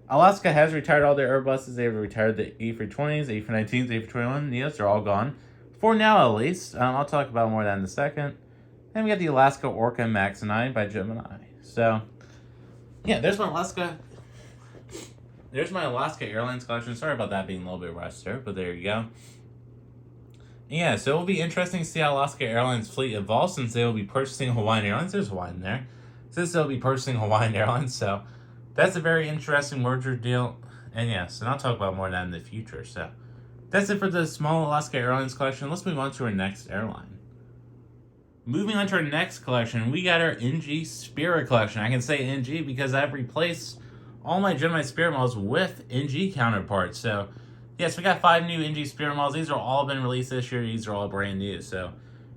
Alaska has retired all their Airbuses. They've retired the A320s, A319s, A321neos. They're all gone. For now, at least. I'll talk about more of that in a second. Then we got the Alaska Orca Max 9 by Gemini. So, yeah, there's my Alaska Airlines collection. Sorry about that being a little bit rushed there, but there you go. Yeah, so it will be interesting to see how Alaska Airlines fleet evolves since they will be purchasing Hawaiian Airlines. There's Hawaiian there. Since they'll be purchasing Hawaiian Airlines, so that's a very interesting merger deal. And yes, and I'll talk about more of that in the future. So that's it for the small Alaska Airlines collection. Let's move on to our next airline. Moving on to our next collection, we got our NG Spirit collection. I can say NG because I've replaced all my Gemini Spirit models with NG counterparts. So yes, we got 5 new NG Spirit models. These are all been released this year. These are all brand new. So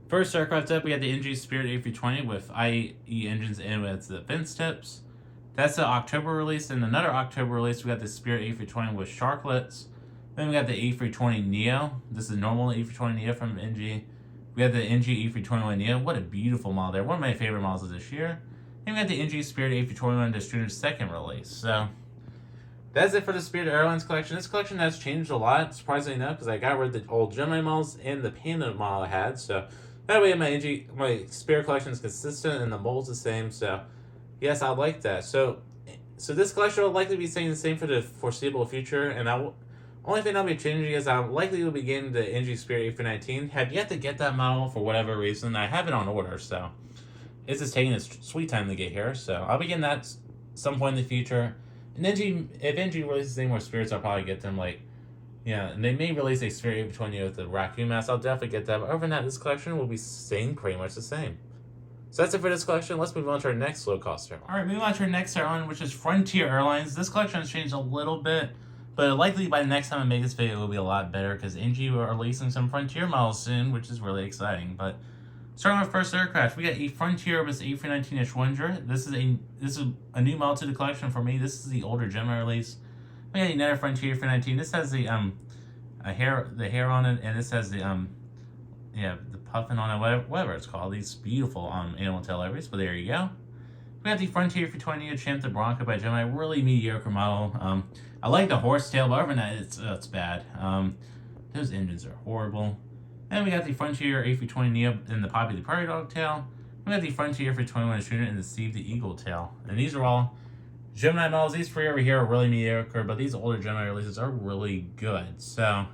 first aircraft up, we got the NG Spirit A320 with IE engines and with the fence tips. That's the October release. And another October release, we got the Spirit A320 with sharklets. Then we got the A320neo. This is normal A320neo from NG. We got the NG A321neo. What a beautiful model there. One of my favorite models of this year. And we got the NG Spirit A321 Distributor's second release. So that's it for the Spirit Airlines collection. This collection has changed a lot, surprisingly enough, because I got rid of the old Gemini models and the Panda model I had. So that way my Spirit collection is consistent and the mold's the same. So yes, I like that. So this collection will likely be staying the same for the foreseeable future. And only thing I'll be changing is I'm likely to be getting the NG Spirit A319. Have yet to get that model for whatever reason. I have it on order, so it's just taking its sweet time to get here. So I'll be getting that some point in the future. And if NG releases any more Spirits, I'll probably get them and they may release a Spirit A320 with the raccoon mask. I'll definitely get that. But other than that, this collection will be staying pretty much the same. So that's it for this collection. Let's move on to our next low-cost airline. All right, moving on to our next airline, which is Frontier Airlines. This collection has changed a little bit, but likely by the next time I make this video, it will be a lot better because NG are releasing some Frontier models soon, which is really exciting. But starting with first aircraft, we got a Frontier Airbus A319-100. This is a new model to the collection for me. This is the older Gemini release. We got another Frontier A319. This has the hair on it, and this has the puffin on it, whatever it's called. These beautiful animal tail liveries. But there you go. We got the Frontier A320 Champ the Bronco by Gemini. Really mediocre model. I like the horsetail, but other than that, it's bad. Those engines are horrible. Then we got the Frontier A320neo in the Poppy the Prairie Dog tail. We got the Frontier A321 Shooter in the Steve the Eagle tail. And these are all Gemini models. These 3 over here are really mediocre, but these older Gemini releases are really good. So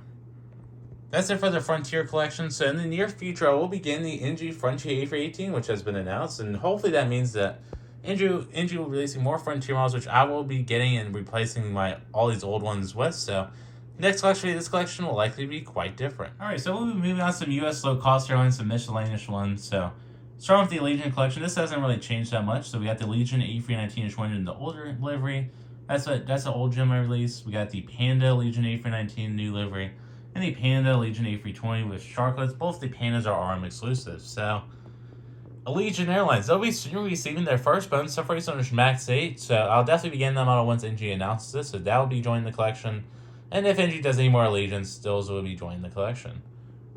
that's it for the Frontier collection. So in the near future, I will be getting the NG Frontier A318, which has been announced. And hopefully that means that NG will be releasing more Frontier models, which I will be getting and replacing all these old ones with. So this collection will likely be quite different. All right, so we'll be moving on to some U.S. low-cost airlines, some miscellaneous ones. So starting with the Legion collection, this hasn't really changed that much. So we got the Legion A319-100 in the older livery. That's an old Gemini release. We got the Panda Legion A319 new livery, and the Panda Legion A320 with sharklets. Both the Pandas are RM exclusive. So Allegiant Airlines, they'll be soon receiving their first bonus separation on Max 8. So I'll definitely be getting that model once NG announces this. So that will be joining the collection. And if NG does any more Allegiants, those will be joining the collection.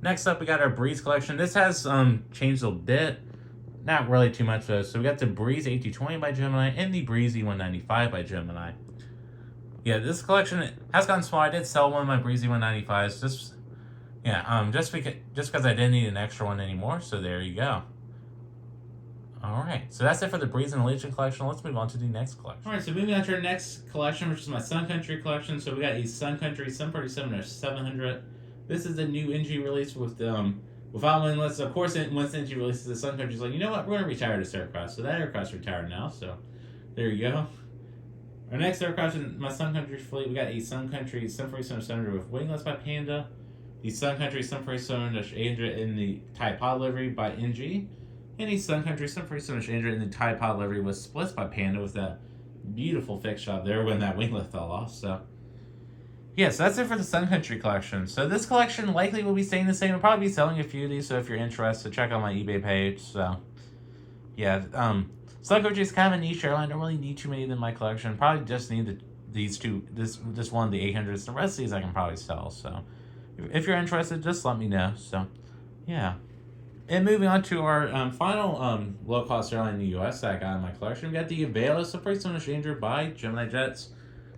Next up, we got our Breeze collection. This has changed a bit. Not really too much though. So we got the Breeze A220 by Gemini and the Breeze E195 by Gemini. Yeah, this collection has gotten small. I did sell one of my Breeze E195s. Just because I didn't need an extra one anymore. So there you go. Alright, so that's it for the Breeze and Allegiant collection. Let's move on to the next collection. Alright, so moving on to our next collection, which is my Sun Country collection. So we got a Sun Country 747-700. This is the new NG release without winglets. Of course, once NG releases the Sun Country's like, you know what, we're going to retire this aircraft. So that aircraft's retired now, so there you go. Our next aircraft in my Sun Country fleet, we got a Sun Country 747-700 with winglets by Panda. The Sun Country 747-800 in the Thai Pod livery by NG. And the Sun Country 747-800 in the Thai Pod livery was splits by Panda with that beautiful fix shot there when that winglet fell off. So yeah, so that's it for the Sun Country collection. So this collection likely will be staying the same. I'll probably be selling a few of these, so if you're interested, check out my eBay page. So yeah, Sun Country is kind of a niche airline. I don't really need too many in my collection. Probably just need these two, this one, the 800s. The rest of these I can probably sell. So if you're interested, just let me know. So yeah. And moving on to our final low-cost airline in the U.S. that I got in my collection, we got the Avelo Surprise Stranger by Gemini Jets.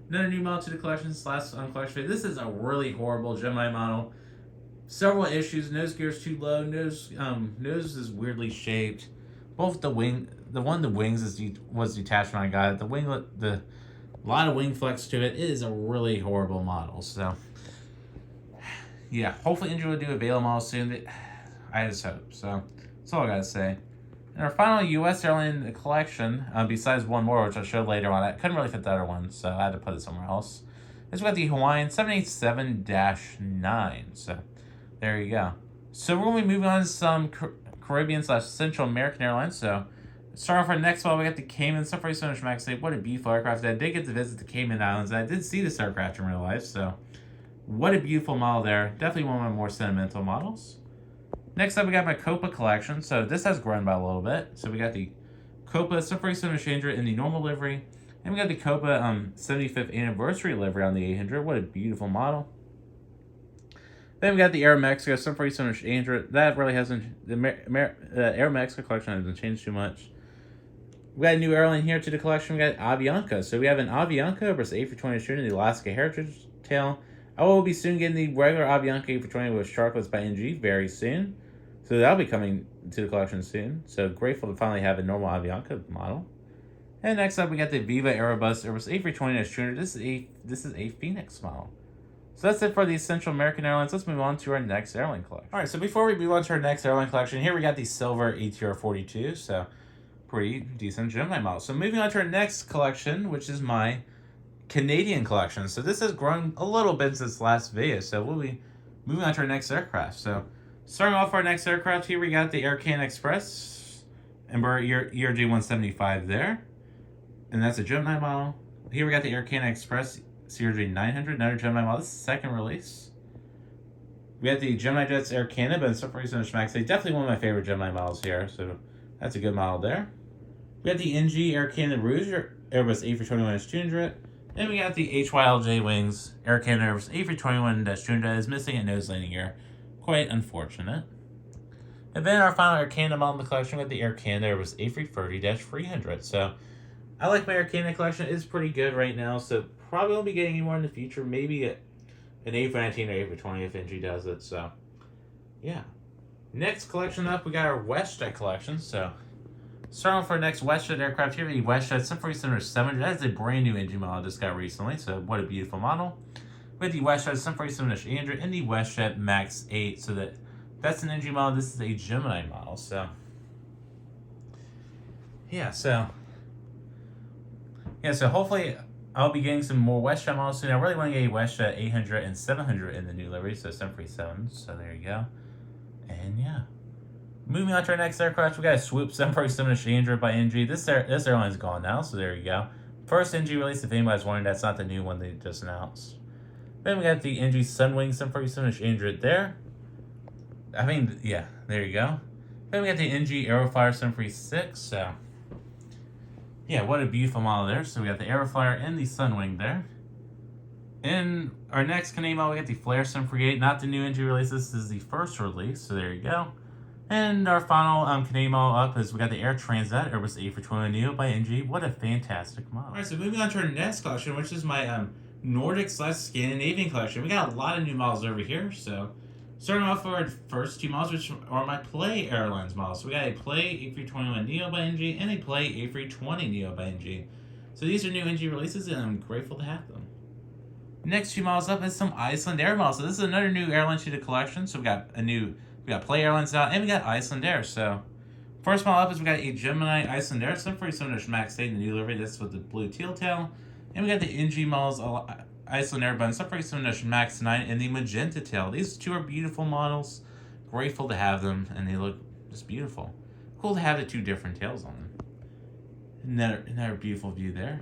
Another new model to the collection slash collection. This is a really horrible Gemini model. Several issues. Nose gear's too low. Nose is weirdly shaped. Both the wings was detached when I got it. The lot of wing flex to it. It is a really horrible model. So yeah, hopefully NG will do a Avelo model soon. I just hope. So that's all I gotta say. And our final U.S. airline collection, besides one more, which I'll show later on, I couldn't really fit the other one, so I had to put it somewhere else, is we got the Hawaiian 787-9. So there you go. So we're going to be moving on to some Caribbean / Central American Airlines. So starting off our next one, we got the Cayman 747 MAX 8. What a beautiful aircraft. I did get to visit the Cayman Islands, and I did see this aircraft in real life. So what a beautiful model there. Definitely one of my more sentimental models. Next up, we got my Copa collection. So this has grown by a little bit. So we got the Copa 747 Stranger in the normal livery. And we got the Copa 75th anniversary livery on the 800. What a beautiful model. Then we got the Air Mexico 747 Stranger. That really hasn't... The Air Mexico collection hasn't changed too much. We got a new airline here to the collection. We got Avianca. So we have an Avianca versus A320 Stranger in the Alaska Heritage Tail. I will be soon getting the regular Avianca A320 with Sharklets by NG very soon. So that'll be coming to the collection soon. So grateful to finally have a normal Avianca model. And next up, we got the Viva Aerobus A320-200. This is a Phoenix model. So that's it for the Central American Airlines. Let's move on to our next airline collection. All right, so before we move on to our next airline collection, here we got the silver ATR 42. So pretty decent Gemini model. So moving on to our next collection, which is my Canadian collection. So this has grown a little bit since last video. So we'll be moving on to our next aircraft. So starting off our next aircraft, here we got the Air Canada Express Embraer ERJ 175 there. And that's a Gemini model. Here we got the Air Canada Express CRJ 900, another Gemini model. This is the second release. We got the Gemini Jets Air Canada, but in some reason Max. Definitely one of my favorite Gemini models here. So that's a good model there. We got the NG Air Canada Rouge Airbus A321-200. And we got the HYLJ Wings Air Canada Airbus A321-200 that is missing a nose landing gear. Quite unfortunate. And then our final Air Canada model in the collection with the Air Canada Airbus A330-300. So I like my Air Canada collection. It's pretty good right now, so probably won't be getting any more in the future. Maybe an A319 or A320 if NG does it. So yeah. Next collection up, we got our WestJet collection. So starting off our next WestJet aircraft here, the WestJet 747-700. That is a brand new engine model I just got recently, so what a beautiful model. With the WestJet 747-800 and the WestJet MAX 8, so that's an engine model. This is a Gemini model, so yeah, so hopefully I'll be getting some more WestJet models soon. I really want to get a WestJet 800 and 700 in the new livery, so 737s, so there you go. And yeah. Moving on to our next aircraft, we got a Swoop 747-800 by NG. This airline's gone now, so there you go. First NG release, if anybody's wondering, that's not the new one they just announced. Then we got the NG Sunwing 747-800 there. I mean, yeah, there you go. Then we got the NG Aeroflyer 736, so yeah, what a beautiful model there. So we got the Aeroflyer and the Sunwing there. In our next Canadian model, we got the Flare 738, not the new NG release. This is the first release, so there you go. And our final Canadian model up is we got the Air Transat Airbus A320neo by NG. What a fantastic model. All right, so moving on to our next collection, which is my Nordic / Scandinavian collection. We got a lot of new models over here. So starting off with our first two models, which are my Play Airlines models. So we got a Play A321neo by NG and a Play A320neo by NG. So these are new NG releases, and I'm grateful to have them. Next two models up is some Iceland Air models. So this is another new airline to the collection. So we got Play Airlines out, and we got Iceland Air. So first model up is we got a Gemini Iceland Air 747 MAX 8 in the new livery. This is with the blue teal tail. And we got the NG models Iceland Air Bun 747 MAX 9 and the magenta tail. These two are beautiful models. Grateful to have them, and they look just beautiful. Cool to have the two different tails on them. Another beautiful view there.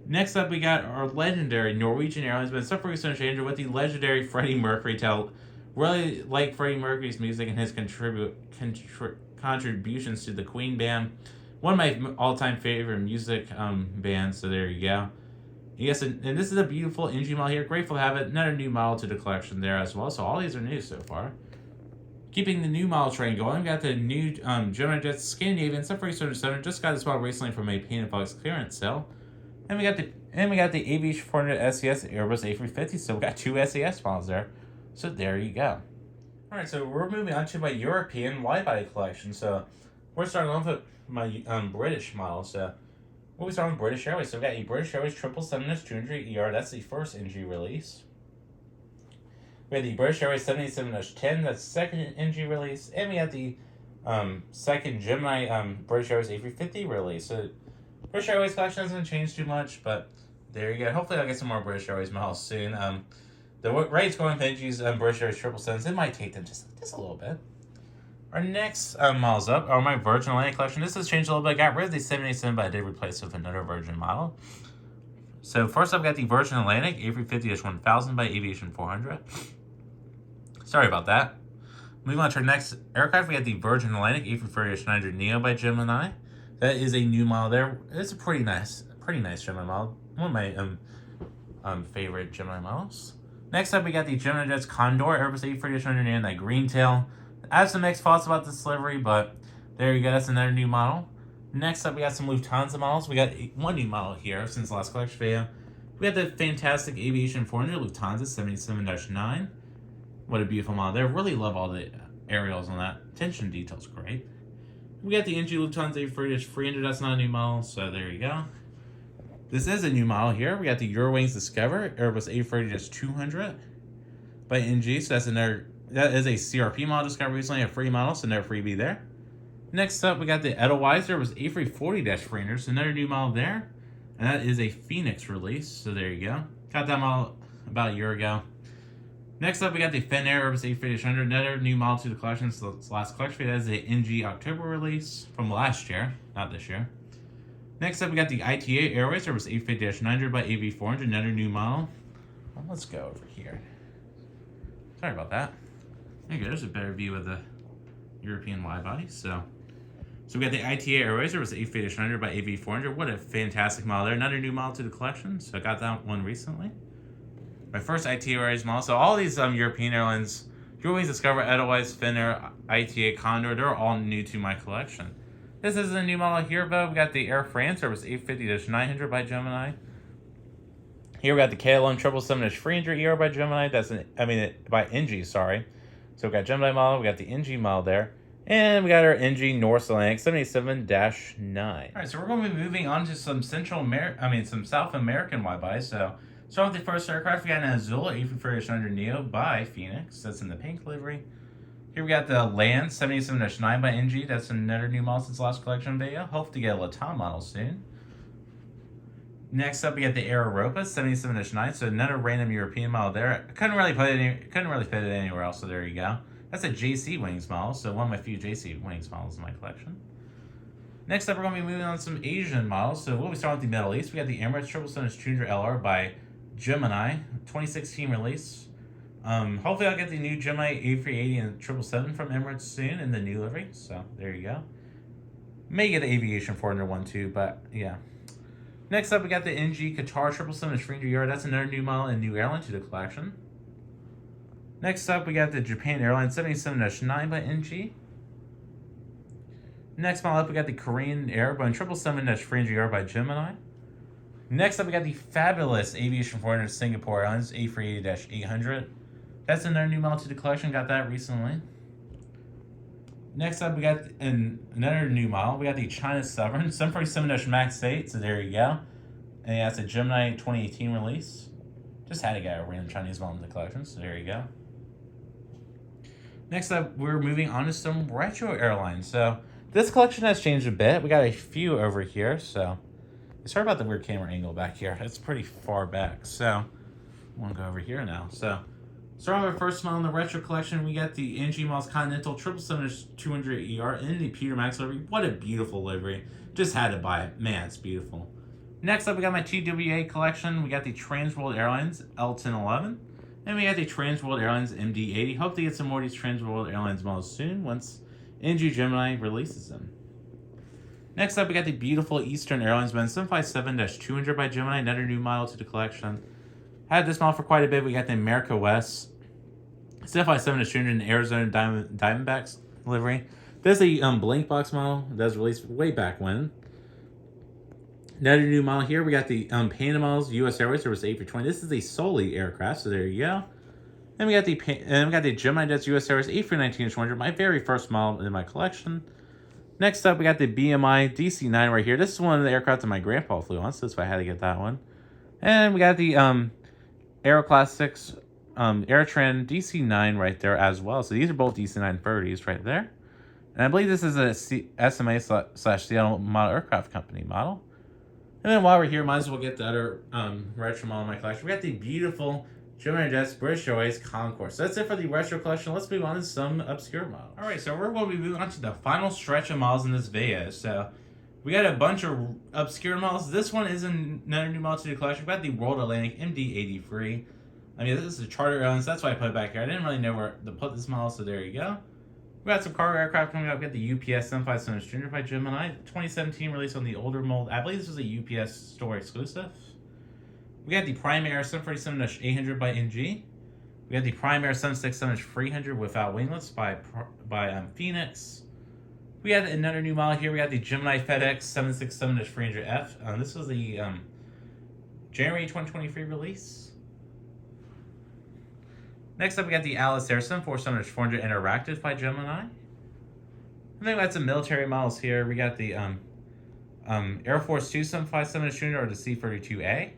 Next up, we got our legendary Norwegian Airlines Bun 747 with the legendary Freddie Mercury tail. Really like Freddie Mercury's music and his contributions to the Queen band. One of my all-time favorite music bands, so there you go. Yes, and this is a beautiful NG model here. Grateful to have it. Another new model to the collection there as well. So all these are new so far. Keeping the new model train going, we got the new Gemini Jet Scandinavian 747. Just got this model recently from a Painted Box clearance sale. And we got the Aviation 400 SES Airbus A350. So we got 2 SES models there. So there you go. All right, so we're moving on to my European wide-body collection. So we're starting off with my British model. So we'll be starting with British Airways. So we got a British Airways 777-200ER. That's the first NG release. We had the British Airways 787-10. That's the second NG release. And we had the second Gemini British Airways A350 release. So British Airways collection hasn't changed too much, but there you go. Hopefully I'll get some more British Airways models soon. The rates going with NG's British Airways 777s, it might take them just a little bit. Our next models up are my Virgin Atlantic collection. This has changed a little bit. I got rid of the 787, but I did replace it with another Virgin model. So first up, we got the Virgin Atlantic A350-1000 by Aviation 400. Sorry about that. Moving on to our next aircraft, we have the Virgin Atlantic A330-900 Neo by Gemini. That is a new model there. It's a pretty nice Gemini model. One of my favorite Gemini models. Next up, we got the Gemini Jets Condor Airbus A330-900 Neo, that green tail. I have some mixed thoughts about this livery, but there you go. That's another new model. Next up, we got some Lufthansa models. We got one new model here since the last collection video. We got the fantastic Aviation 400 Lufthansa 77-9. What a beautiful model there. Really love all the aerials on that. Attention to detail's great. We got the NG Lufthansa A330-300. That's not a new model, so there you go. This is a new model here. We got the Eurowings Discover Airbus A330-200 by NG. So that is a CRP model discovered recently, a free model, so no freebie there. Next up, we got the Edelweiss Airbus A340-300. So another new model there. And that is a Phoenix release, so there you go. Got that model about a year ago. Next up, we got the Finnair Airbus A380-100, another new model to the collection. So this last collection, that is the NG October release from last year, not this year. Next up, we got the ITA Airways Airbus A350-900 by AV400, another new model. Well, let's go over here. Sorry about that. There you go. There's a better view of the European wide body. So we got the ITA Airways Airbus A350-900 by AV400. What a fantastic model there. Another new model to the collection. So I got that one recently. My first ITA Airways model. So all these European airlines, Eurowings Discover, Edelweiss, Finnair, ITA, Condor, they're all new to my collection. This is a new model here, but we got the Air France Airbus A350-900 by Gemini. Here we got the KLM 777-300ER by Gemini. By NG, sorry. So we got Gemini model, we got the NG model there, and we got our NG North Atlantic 787-9. All right, so we're going to be moving on to some some South American wide-bodies. So starting with the first aircraft, we got an Azul A330-900 Neo by Phoenix. That's in the pink livery. Here we got the Land 77-9 by NG. That's another new model since the last collection video. Hope to get a Latam model soon. Next up, we got the Air Europa 77-9. So another random European model there. Couldn't really fit it anywhere else. So there you go. That's a JC Wings model. So one of my few JC Wings models in my collection. Next up, we're going to be moving on to some Asian models. So we'll be starting with the Middle East. We got the Emirates 777-200 LR by Gemini, 2016 release. Hopefully I'll get the new Gemini A380 and 777 from Emirates soon in the new livery. So there you go. May get the Aviation 400 one too, but yeah. Next up, we got the NG Qatar 777-300ER. That's another new model and new airline to the collection. Next up, we got the Japan Airlines 77-9 by NG. Next model up, we got the Korean Airborne 777-300ER by Gemini. Next up, we got the fabulous Aviation 400 Singapore Airlines A380-800. That's another new model to the collection. Got that recently. Next up, we got another new model. We got the China Sovereign 747-MAX 8. So there you go. And yeah, it's a Gemini 2018 release. Just had to get a random Chinese model in the collection. So there you go. Next up, we're moving on to some retro airlines. So this collection has changed a bit. We got a few over here. So sorry about the weird camera angle back here. It's pretty far back. So I want to go over here now. So starting with our first model in the retro collection, we got the NG Models Continental 777-200ER in the Peter Max livery. What a beautiful livery. Just had to buy it. Man, it's beautiful. Next up, we got my TWA collection. We got the Transworld Airlines L1011. And we got the Transworld Airlines MD80. Hope to get some more of these Transworld Airlines models soon once NG Gemini releases them. Next up, we got the beautiful Eastern Airlines Boeing 757-200 by Gemini, another new model to the collection. Had this model for quite a bit. We got the America West 757-200 in Arizona Diamondbacks livery. This is a blank box model that was released way back when. Another new model here. We got the Panda models, U.S. Airways Service 8-20. This is a Soli aircraft, so there you go. And we got the Gemini Jets U.S. Airways 8-19-200, my very first model in my collection. Next up, we got the BMI DC-9 right here. This is one of the aircraft that my grandpa flew on, so that's why I had to get that one. And we got the Aero Classics AirTran DC-9 right there as well. So these are both DC-930s right there. And I believe this is a SMA/Seattle Model Aircraft Company model. And then while we're here, might as well get the other retro model in my collection. We got the beautiful Gemini Jets British Airways Concourse. So that's it for the retro collection. Let's move on to some obscure models. Alright, so we're going to be moving on to the final stretch of models in this video. So we got a bunch of obscure models. This one is another new model to the collection. We got the World Atlantic MD-83. I mean, this is a charter airline, so that's why I put it back here. I didn't really know where to put this model, so there you go. We got some cargo aircraft coming up. We got the UPS 757 by Gemini. 2017 release on the older mold. I believe this was a UPS store exclusive. We got the Prime Air 747-800 by NG. We got the Prime Air 767-300 without winglets by Phoenix. We got another new model here. We got the Gemini FedEx 767-300F. This was the January 2023 release. Next up, we got the Alice Air 747-400 Interactive by Gemini. And then we got some military models here. We got the Air Force 2 757-300 or the C-32A.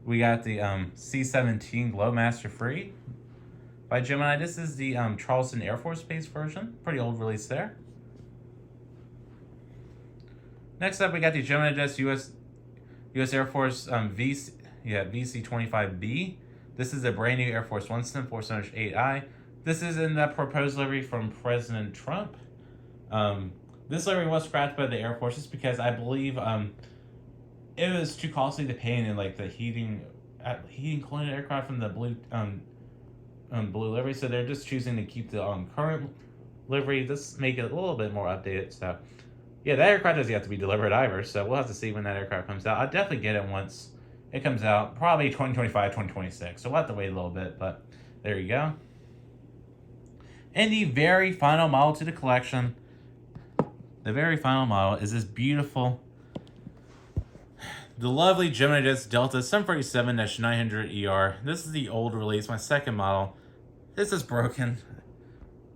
We got the C-17 Glowmaster Free by Gemini. This is the Charleston Air Force Base version. Pretty old release there. Next up, we got the Gemini Jets US Air Force VC-25B. This is a brand new Air Force One 747-8I. This is in the proposed livery from President Trump. This livery was scrapped by the Air Force just because I believe it was too costly to paint in like the heating cooling aircraft from the blue livery. So they're just choosing to keep the current livery. Just make it a little bit more updated. So yeah, that aircraft doesn't have to be delivered either. So we'll have to see when that aircraft comes out. I'll definitely get it once it comes out, probably 2025, 2026. So we'll have to wait a little bit, but there you go. And the very final model to the collection, the very final model is this beautiful, the lovely Gemini Jets Delta 747-900ER. This is the old release, my second model. This is broken.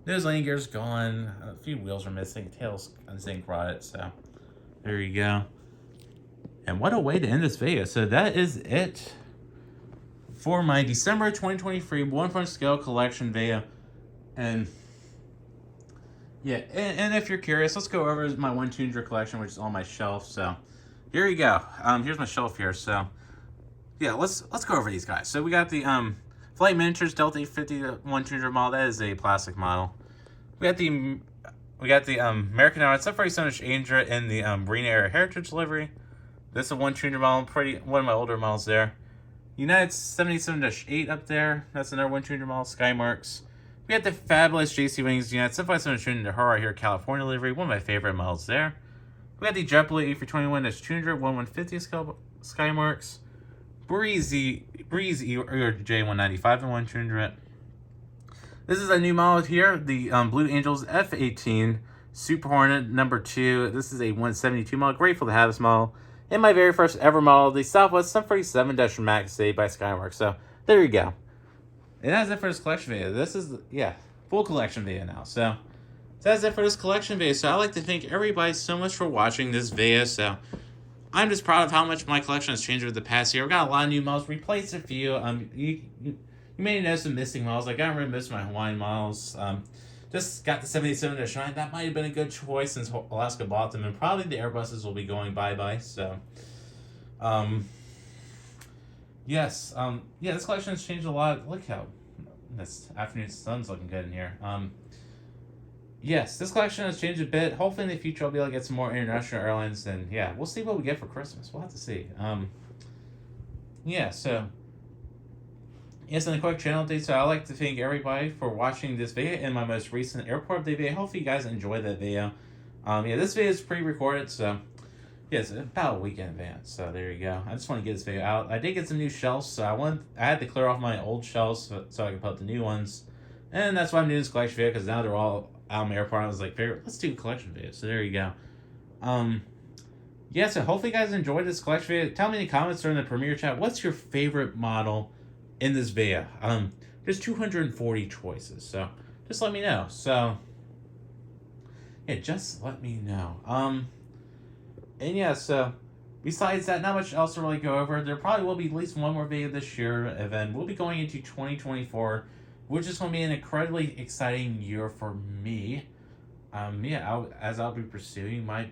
Those landing gears gone. A few wheels are missing. Tail's zinc rotted, so there you go. And what a way to end this video. So that is it for my December 2023 1 scale collection video. And yeah, and if you're curious, let's go over my 1-200 collection, which is on my shelf. So here you go. Here's my shelf here. So yeah, let's go over these guys. So we got the Flight Miniatures Delta 850 1-200 model. That is a plastic model. We got the American Airlines 747-800 in the Marine Air Heritage livery. This is a 1-200 model, one of my older models there. United 77-8 up there. That's another 1-200 model, Skymarks. We got the fabulous JC Wings United 757-200 in the Horror here, California livery. One of my favorite models there. We got the JetBlue A321-200 1150 scale Skymarks. Breezy J195 and 1-200. This is a new model here, the Blue Angels F-18 Super Hornet number 2. This is a 172 model. Grateful to have this model. And my very first ever model, the Southwest 747-Max A by Skymark. So there you go. And that's it for this collection video. This is, yeah, full collection video now. So that's it for this collection video. So I'd like to thank everybody so much for watching this video. So I'm just proud of how much my collection has changed over the past year. I've got a lot of new models, replaced a few. You may know some missing models. I got rid of most of my Hawaiian models. Just got the 787-9. That might have been a good choice since Alaska bought them. And probably the Airbuses will be going bye-bye. So, yes. Yeah, this collection has changed a lot. Look how this afternoon sun's looking good in here. Yes, this collection has changed a bit. Hopefully in the future I'll be able to get some more international airlines. And yeah, we'll see what we get for Christmas. We'll have to see. Yeah, so yes, and a quick channel update. So I'd like to thank everybody for watching this video and my most recent airport update video. Hopefully you guys enjoyed that video. Yeah, this video is pre-recorded, so yeah, it's about a week in advance. So there you go. I just want to get this video out. I did get some new shelves, so I had to clear off my old shelves so I can put up the new ones, and that's why I'm doing this collection video, because now they're all out of my airport. I was like, let's do a collection video. So there you go. Yeah, so hopefully you guys enjoyed this collection video. Tell me in the comments during the premiere chat, what's your favorite model in this video? There's 240 choices, so just let me know. So yeah, just let me know. And yeah, so besides that, not much else to really go over. There probably will be at least one more video this year, and then we'll be going into 2024, which is going to be an incredibly exciting year for me. Yeah, as I'll be pursuing my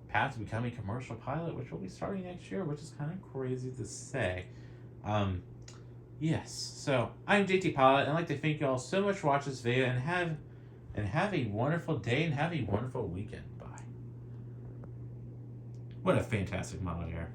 path to becoming a commercial pilot, which will be starting next year, which is kind of crazy to say. Yes, so I'm JT Pilot, and I'd like to thank you all so much for watching this video, and have a wonderful day, and have a wonderful weekend. Bye. What a fantastic model here.